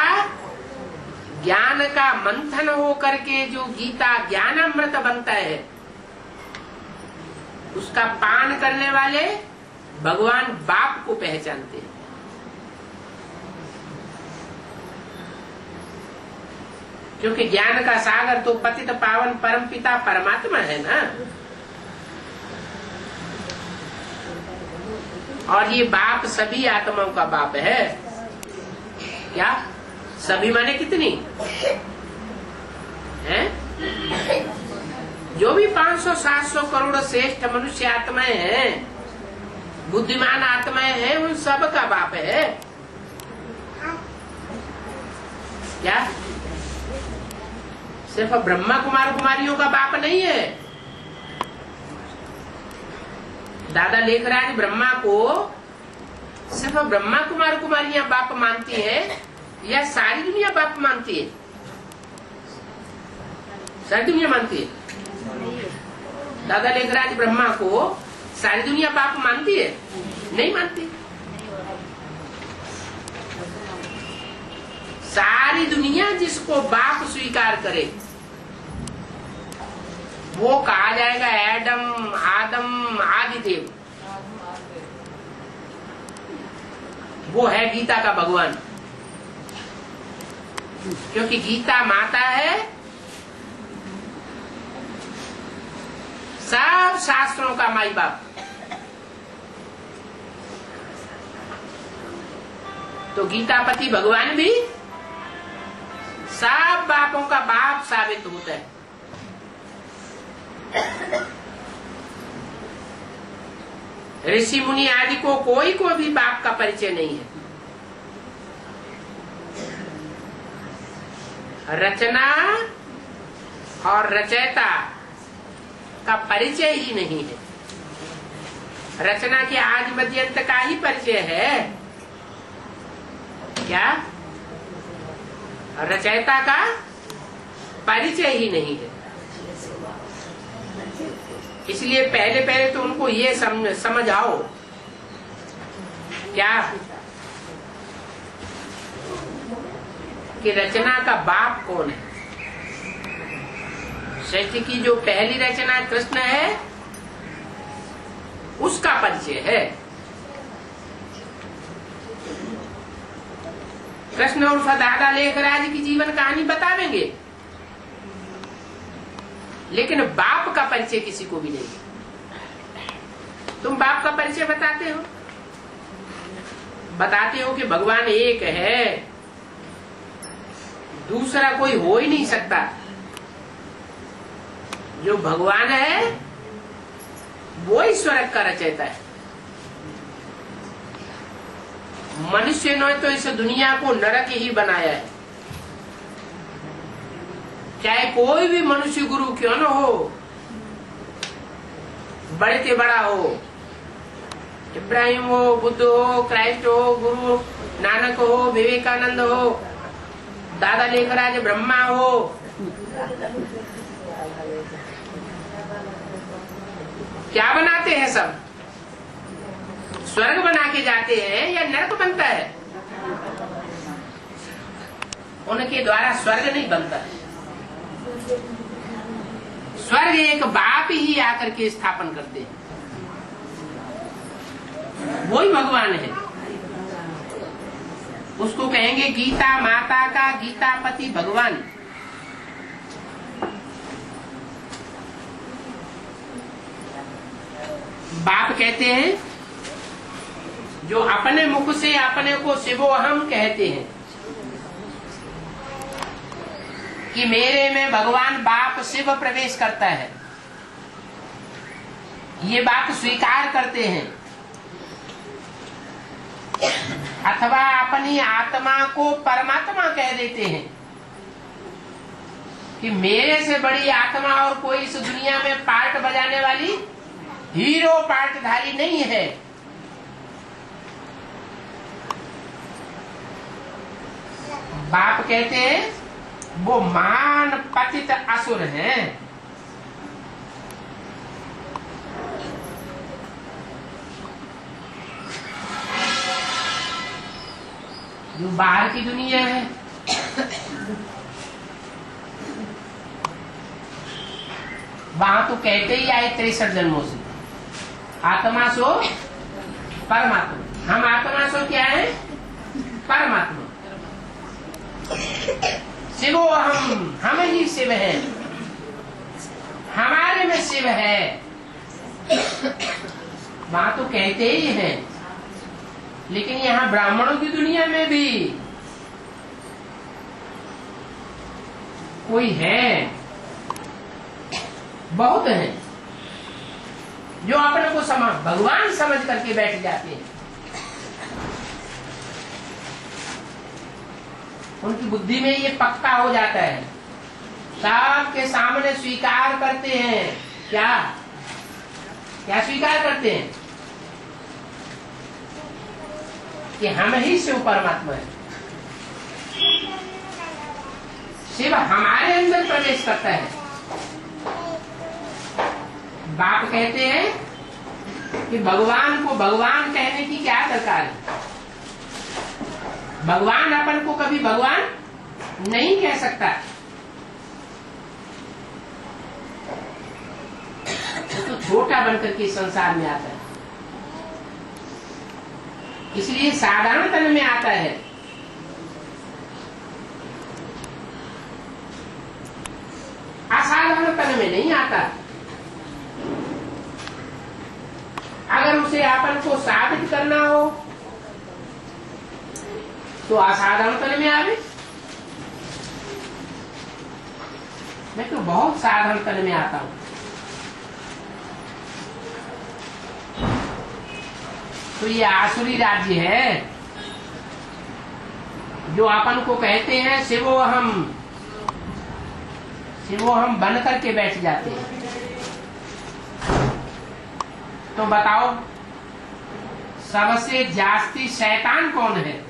ज्ञान का मंथन हो करके जो गीता ज्ञान अमृत बनता है, उसका पान करने वाले भगवान बाप को पहचानते हैं। क्योंकि ज्ञान का सागर तो पतित पावन परम पिता परमात्मा है ना। और ये बाप सभी आत्माओं का बाप है। क्या सभी माने कितनी है? जो भी 500-700 करोड़ श्रेष्ठ मनुष्य आत्माएं हैं, बुद्धिमान आत्माएं हैं, उन सब का बाप है। क्या सिर्फ ब्रह्मा कुमार कुमारियों का बाप नहीं है? दादा लेखराज ब्रह्मा को सिर्फ ब्रह्मा कुमार कुमारियां बाप मानती है या सारी दुनिया बाप मानती है? सारी दुनिया मानती है। दादा लेखराज ब्रह्मा को सारी दुनिया बाप मानती है? नहीं मानती। सारी दुनिया जिसको बाप स्वीकार करे वो कहा जाएगा एडम, आदम, आदिदेव। वो है गीता का भगवान, क्योंकि गीता माता है सब शास्त्रों का माई बाप। तो गीतापति भगवान भी सब बापों का बाप साबित होता है। ऋषि मुनि आदि को कोई को भी बाप का परिचय नहीं है। रचना और रचयिता का परिचय ही नहीं है। रचना के आदि मध्य अंत का ही परिचय है। क्या रचयिता का परिचय ही नहीं है। इसलिए पहले पहले तो उनको ये समझ आओ क्या कि रचना का बाप कौन है। सृष्टि की जो पहली रचना कृष्ण है उसका परिचय है। कृष्ण उर्फ दादा लेखराज की जीवन कहानी बता देंगे, लेकिन बाप का परिचय किसी को भी नहीं। तुम बाप का परिचय बताते हो कि भगवान एक है, दूसरा कोई हो ही नहीं सकता। जो भगवान है वो ही स्वर्ग का रचयिता है। मनुष्य ने तो इस दुनिया को नरक ही बनाया है। चाहे कोई भी मनुष्य गुरु क्यों न हो, बड़े से बड़ा हो, इब्राहिम हो, बुद्ध हो, क्राइस्ट हो, गुरु नानक हो, विवेकानंद हो, दादा लेखराज ब्रह्मा हो, क्या बनाते हैं? सब स्वर्ग बना के जाते हैं या नरक बनता है? उनके द्वारा स्वर्ग नहीं बनता है। स्वर्ग एक बाप ही आकर के स्थापन करते हैं, वही भगवान है। उसको कहेंगे गीता माता का गीतापति भगवान। बाप कहते हैं जो अपने मुख से अपने को शिवोहम कहते हैं कि मेरे में भगवान बाप शिव प्रवेश करता है, ये बात स्वीकार करते हैं। अथवा अपनी आत्मा को परमात्मा कह देते हैं कि मेरे से बड़ी आत्मा और कोई इस दुनिया में पार्ट बजाने वाली हीरो पार्टधारी नहीं है। बाप कहते हैं वो मान पतित असुर हैं। जो बाहर की दुनिया है वहां तो कहते ही आए 63 जन्मों से आत्मा सो परमात्मा। हम आत्मा सो क्या है? परमात्मा। शिवो हम ही शिव हैं, हमारे में शिव है। वहां तो कहते ही हैं, लेकिन यहाँ ब्राह्मणों की दुनिया में भी कोई है, बहुत है, जो अपने को भगवान समझ करके बैठ जाते हैं। उनकी बुद्धि में ये पक्का हो जाता है, सबके सामने स्वीकार करते हैं। क्या क्या स्वीकार करते हैं? कि हम ही शिव परमात्मा है। शिव हमारे अंदर प्रवेश करता है। बाप कहते हैं कि भगवान को भगवान कहने की क्या दरकार है? भगवान अपन को कभी भगवान नहीं कह सकता। तो छोटा बनकर के संसार में आता है, इसलिए साधारण तन में आता है। असाधारण तन में नहीं आता। अगर उसे अपन को साबित करना हो तो असाधारण तन में आवे। मैं तो बहुत साधारण तन में आता हूं। तो ये आसुरी राज्य है जो अपन को कहते हैं शिवो हम बन करके बैठ जाते हैं। तो बताओ, सबसे जास्ती शैतान कौन है?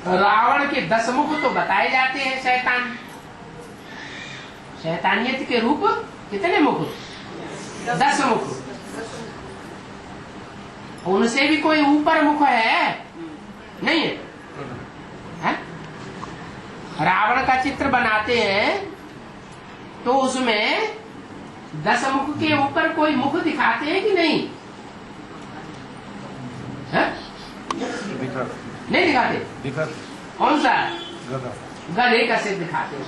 रावण के 10 मुख तो बताए जाते हैं शैतान। शैतानियत के रूप कितने मुख? 10 मुख। उनसे भी कोई ऊपर मुख है? नहीं है? रावण का चित्र बनाते हैं तो उसमें 10 मुख के ऊपर कोई मुख दिखाते हैं कि नहीं? है? नहीं दिखाते। कौन सा? गधे का सिर दिखाते हैं।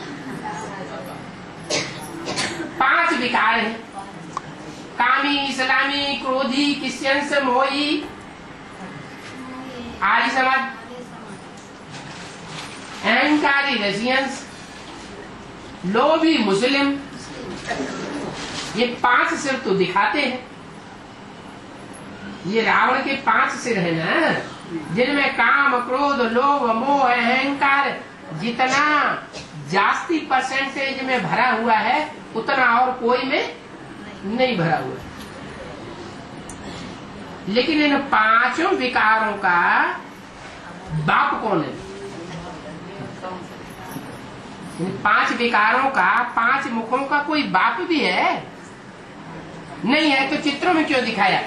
5 विकार हैं, कामी, इस्लामी, क्रोधी, क्रिश्चियंस, मोही, आर्य समाज, अहंकारी रशियंस, लोभी मुस्लिम। ये 5 सिर तो दिखाते हैं। ये रावण के 5 सिर है ना, जिनमें काम, क्रोध, लोभ, मोह, अहंकार जितना जास्ती परसेंटेज में भरा हुआ है उतना और कोई में नहीं भरा हुआ। लेकिन इन 5 विकारों का बाप कौन है? इन 5 विकारों का, 5 मुखों का कोई बाप भी है? नहीं है। तो चित्रों में क्यों दिखाया?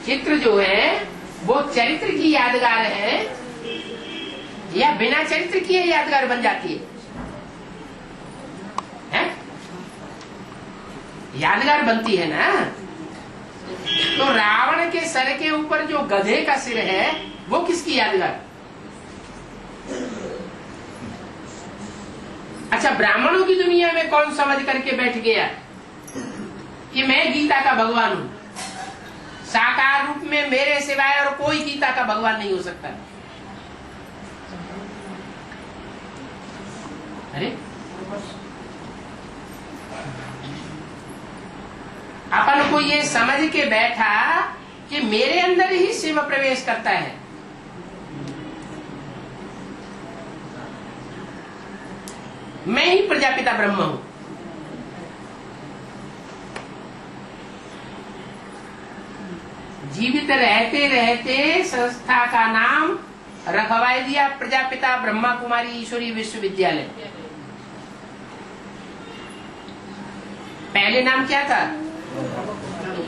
चित्र जो है वो चरित्र की यादगार है या बिना चरित्र की यादगार बन जाती है? यादगार बनती है ना। तो रावण के सर के ऊपर जो गधे का सिर है वो किसकी यादगार? अच्छा, ब्राह्मणों की दुनिया में कौन समझ करके बैठ गया कि मैं गीता का भगवान हूं, साकार रूप में मेरे सिवाय और कोई गीता का भगवान नहीं हो सकता। अरे अपन को ये समझ के बैठा कि मेरे अंदर ही शिव प्रवेश करता है। मैं ही प्रजापिता ब्रह्म हूं। जीवित रहते रहते संस्था का नाम रखवा दिया प्रजापिता ब्रह्मा कुमारी ईश्वरी विश्वविद्यालय। पहले नाम क्या था?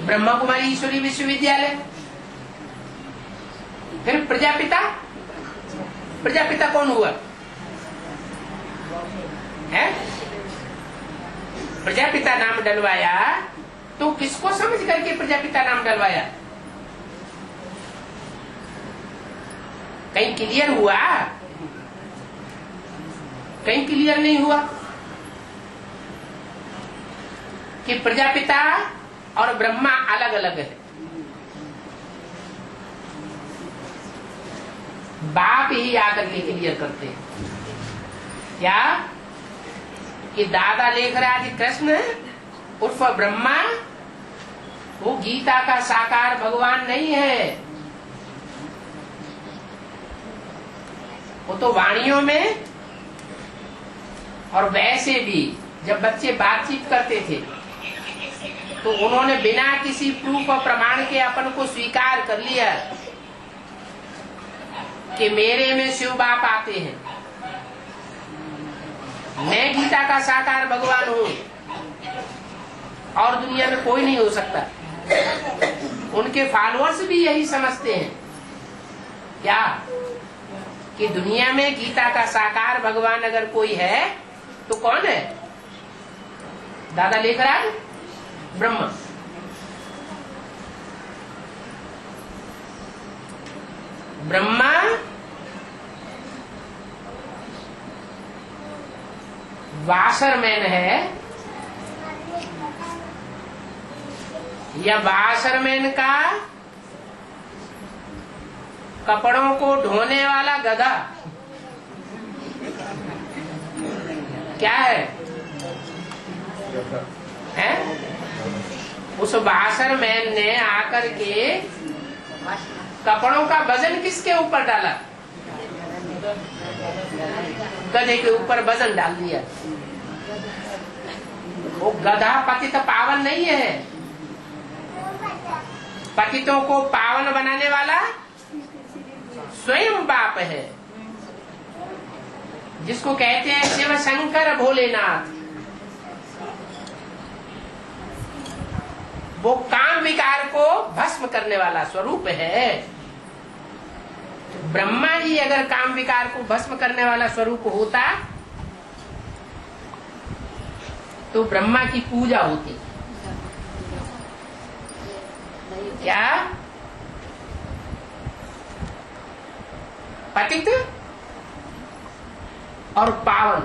ब्रह्मा कुमारी ईश्वरी विश्वविद्यालय। फिर प्रजापिता। प्रजापिता कौन हुआ है? प्रजापिता नाम डलवाया तो किसको समझ करके प्रजापिता नाम डलवाया? कहीं क्लियर हुआ? कहीं क्लियर नहीं हुआ कि प्रजापिता और ब्रह्मा अलग अलग है। बाप ही आकर के क्लियर करते हैं क्या कि दादा लेख रहा है कि कृष्ण उर्फ ब्रह्मा वो गीता का साकार भगवान नहीं है। वो तो वाणियों में और वैसे भी जब बच्चे बातचीत करते थे तो उन्होंने बिना किसी प्रूफ और प्रमाण के अपन को स्वीकार कर लिया कि मेरे में शिव बाप आते हैं, मैं गीता का साकार भगवान हूँ और दुनिया में कोई नहीं हो सकता। उनके फॉलोअर्स भी यही समझते हैं क्या कि दुनिया में गीता का साकार भगवान अगर कोई है तो कौन है? दादा लेख रहा है ब्रह्मा। ब्रह्मा वाशरमैन है या वाशरमैन का कपड़ों को ढोने वाला गधा? क्या है? उस वाशरमैन ने आकर के कपड़ों का वजन किसके ऊपर डाला? गधे के ऊपर वजन डाल दिया। वो गधा पतित पावन नहीं है। पतितों को पावन बनाने वाला स्वयं बाप है, जिसको कहते हैं शिव शंकर भोलेनाथ। वो काम विकार को भस्म करने वाला स्वरूप है। ब्रह्मा जी अगर काम विकार को भस्म करने वाला स्वरूप होता तो ब्रह्मा की पूजा होती। क्या पतित और पावन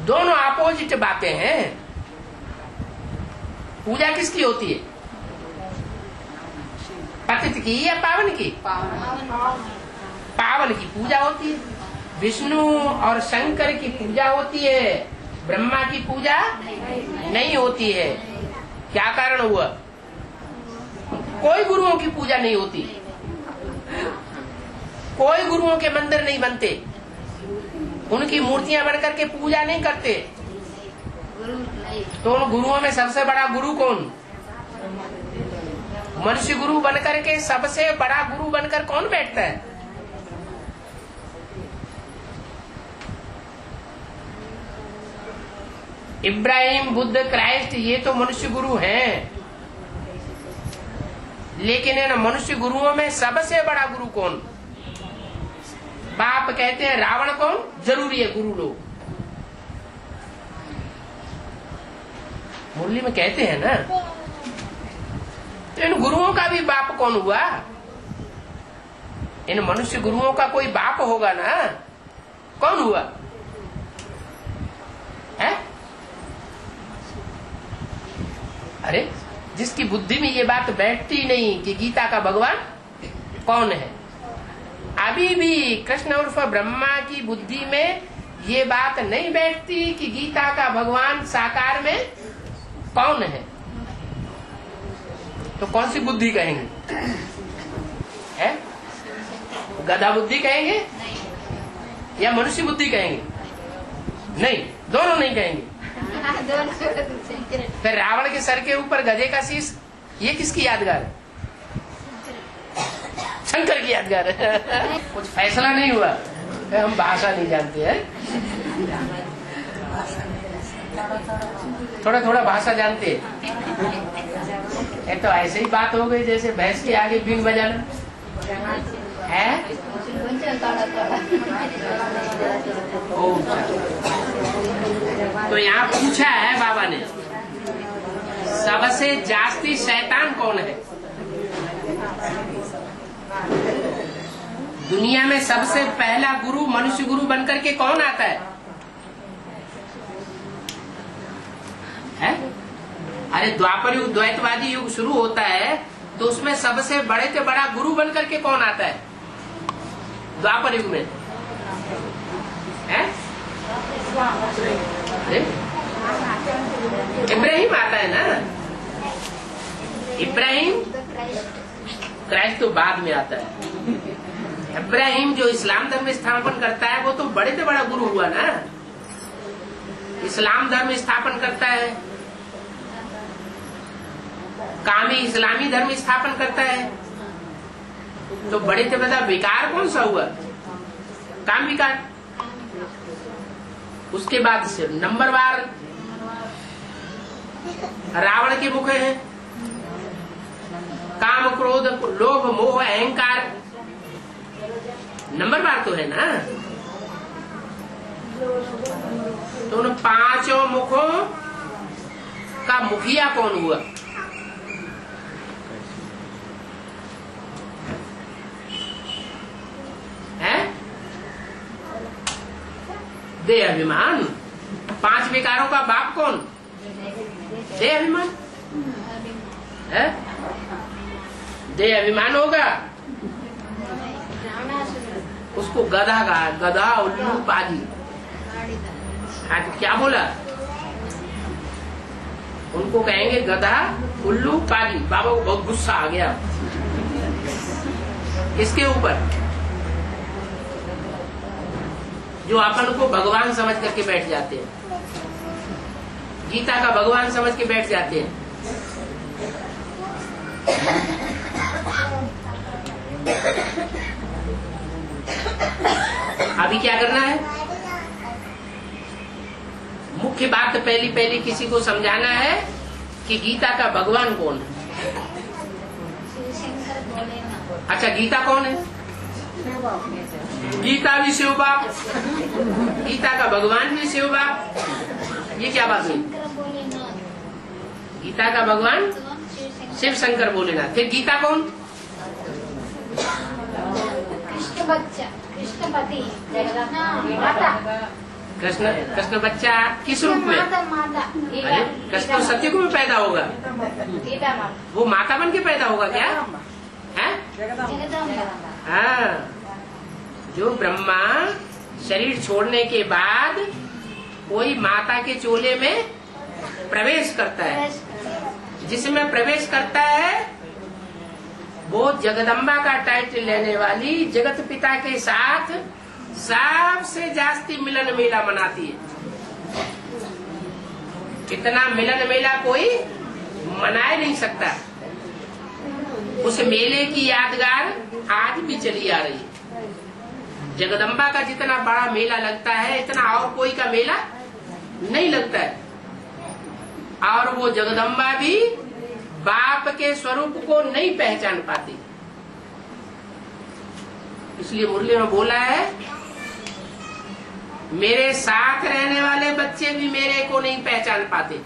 दोनों अपोजिट बातें हैं। पूजा किसकी होती है? पतित की या पावन की? पावन की पूजा होती है। विष्णु और शंकर की पूजा होती है, ब्रह्मा की पूजा नहीं होती है। क्या कारण हुआ? कोई गुरुओं की पूजा नहीं होती, कोई गुरुओं के मंदिर नहीं बनते, उनकी मूर्तियां बनकर के पूजा नहीं करते। तो उन गुरुओं में सबसे बड़ा गुरु कौन? मनुष्य गुरु बनकर के सबसे बड़ा गुरु बनकर कौन बैठता है? इब्राहिम, बुद्ध, क्राइस्ट, ये तो मनुष्य गुरु हैं, लेकिन इन मनुष्य गुरुओं में सबसे बड़ा गुरु कौन? बाप कहते हैं रावण कौन? जरूरी है गुरु लोग। मुरली में कहते हैं ना, तो इन गुरुओं का भी बाप कौन हुआ? इन मनुष्य गुरुओं का कोई बाप होगा ना, कौन हुआ है? अरे जिसकी बुद्धि में ये बात बैठती नहीं कि गीता का भगवान कौन है। अभी भी कृष्ण उर्फ ब्रह्मा की बुद्धि में ये बात नहीं बैठती कि गीता का भगवान साकार में कौन है। तो कौन सी बुद्धि कहेंगे? है गधा बुद्धि कहेंगे या मनुष्य बुद्धि कहेंगे? नहीं, दोनों नहीं कहेंगे। फिर रावण के सर के ऊपर गधे का शीश, ये किसकी यादगार है? शंकर की यादगार है। कुछ फैसला नहीं हुआ, हम भाषा नहीं जानते हैं, थोड़ा थोड़ा भाषा जानते हैं। तो ऐसे ही बात हो गई जैसे भैंस के आगे बीन बजाना है। तो यहाँ पूछा है बाबा ने, सबसे जास्ती शैतान कौन है? दुनिया में सबसे पहला गुरु, मनुष्य गुरु बनकर के कौन आता है? अरे द्वापर युग, द्वैतवादी युग शुरू होता है तो उसमें सबसे बड़े से बड़ा गुरु बनकर के कौन आता है द्वापर युग में? अरे इब्राहिम आता है ना। इब्राहिम, क्राइस्ट तो बाद में आता है। इब्राहिम जो इस्लाम धर्म स्थापन करता है वो तो बड़े से बड़ा गुरु हुआ ना। इस्लाम धर्म स्थापन करता है, कामी इस्लामी धर्म स्थापन करता है, तो बड़े से बड़ा विकार कौन सा हुआ? काम विकार। उसके बाद से नंबरवार रावण के मुख है काम, क्रोध, लोभ, मोह, अहंकार, नंबरवार तो है ना। तो उन पांचों मुखों का मुखिया कौन हुआ? है देह अभिमान। पांच विकारों का बाप कौन? देह अभिमान है। देह अभिमान होगा उसको गधा कहा, गधा उल्लू पादी। आज क्या बोला? उनको कहेंगे गधा उल्लू पादी। बाबा को बहुत गुस्सा आ गया इसके ऊपर, जो अपन को भगवान समझ करके बैठ जाते हैं, गीता का भगवान समझ के बैठ जाते हैं। अभी क्या करना है? मुख्य बात पहली किसी को समझाना है कि गीता का भगवान कौन है। अच्छा, गीता कौन है? गीता भी शिव बाप, गीता का भगवान भी शिव बाप। ये क्या बात हुई? गीता का भगवान शिव शंकर भोलेनाथ। फिर गीता कौन? कृष्ण बच्चा, कृष्ण पति, माता। कृष्ण, कृष्ण बच्चा किस रूप में? माता। अरे कृष्ण तो सत्युग में पैदा होगा, वो माता बन के पैदा होगा क्या? है हाँ, जो ब्रह्मा शरीर छोड़ने के बाद कोई माता के चोले में प्रवेश करता है, जिसमें प्रवेश करता है वो जगदम्बा का टाइटल लेने वाली जगत पिता के साथ सबसे जास्ती मिलन मेला मनाती है। इतना मिलन मेला कोई मनाए नहीं सकता। उस मेले की यादगार आज भी चली आ रही है। जगदम्बा का जितना बड़ा मेला लगता है इतना और कोई का मेला नहीं लगता है। और वो जगदम्बा भी बाप के स्वरूप को नहीं पहचान पाती। इसलिए मुरली में बोला है, मेरे साथ रहने वाले बच्चे भी मेरे को नहीं पहचान पाते।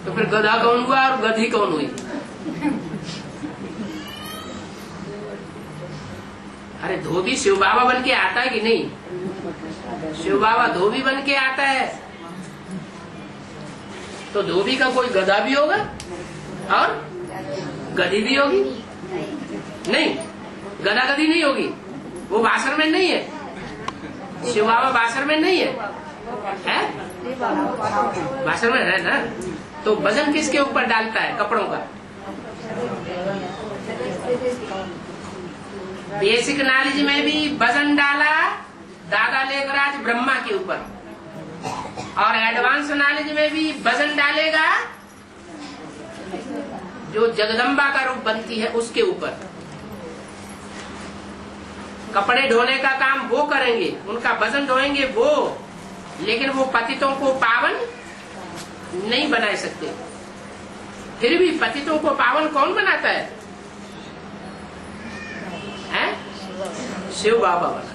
तो फिर गधा कौन हुआ और गधी कौन हुई? अरे धोबी शिव बाबा बन के आता है कि नहीं? शिव बाबा धोबी बन के आता है तो धोबी का कोई गधा भी होगा और गधी भी होगी? नहीं, गधा गधी नहीं होगी। वो बासर में नहीं है। शिव बाबा बासर में नहीं है, बासर में है ना। तो वजन किसके ऊपर डालता है? कपड़ों का। बेसिक नॉलेज में भी वजन डाला दादा लेखराज ब्रह्मा के ऊपर, और एडवांस नॉलेज में भी वजन डालेगा जो जगदम्बा का रूप बनती है उसके ऊपर। कपड़े धोने का काम वो करेंगे, उनका वजन ढोएंगे वो, लेकिन वो पतितों को पावन नहीं बना सकते। फिर भी पतितों को पावन कौन बनाता है? शिव बाबा बना।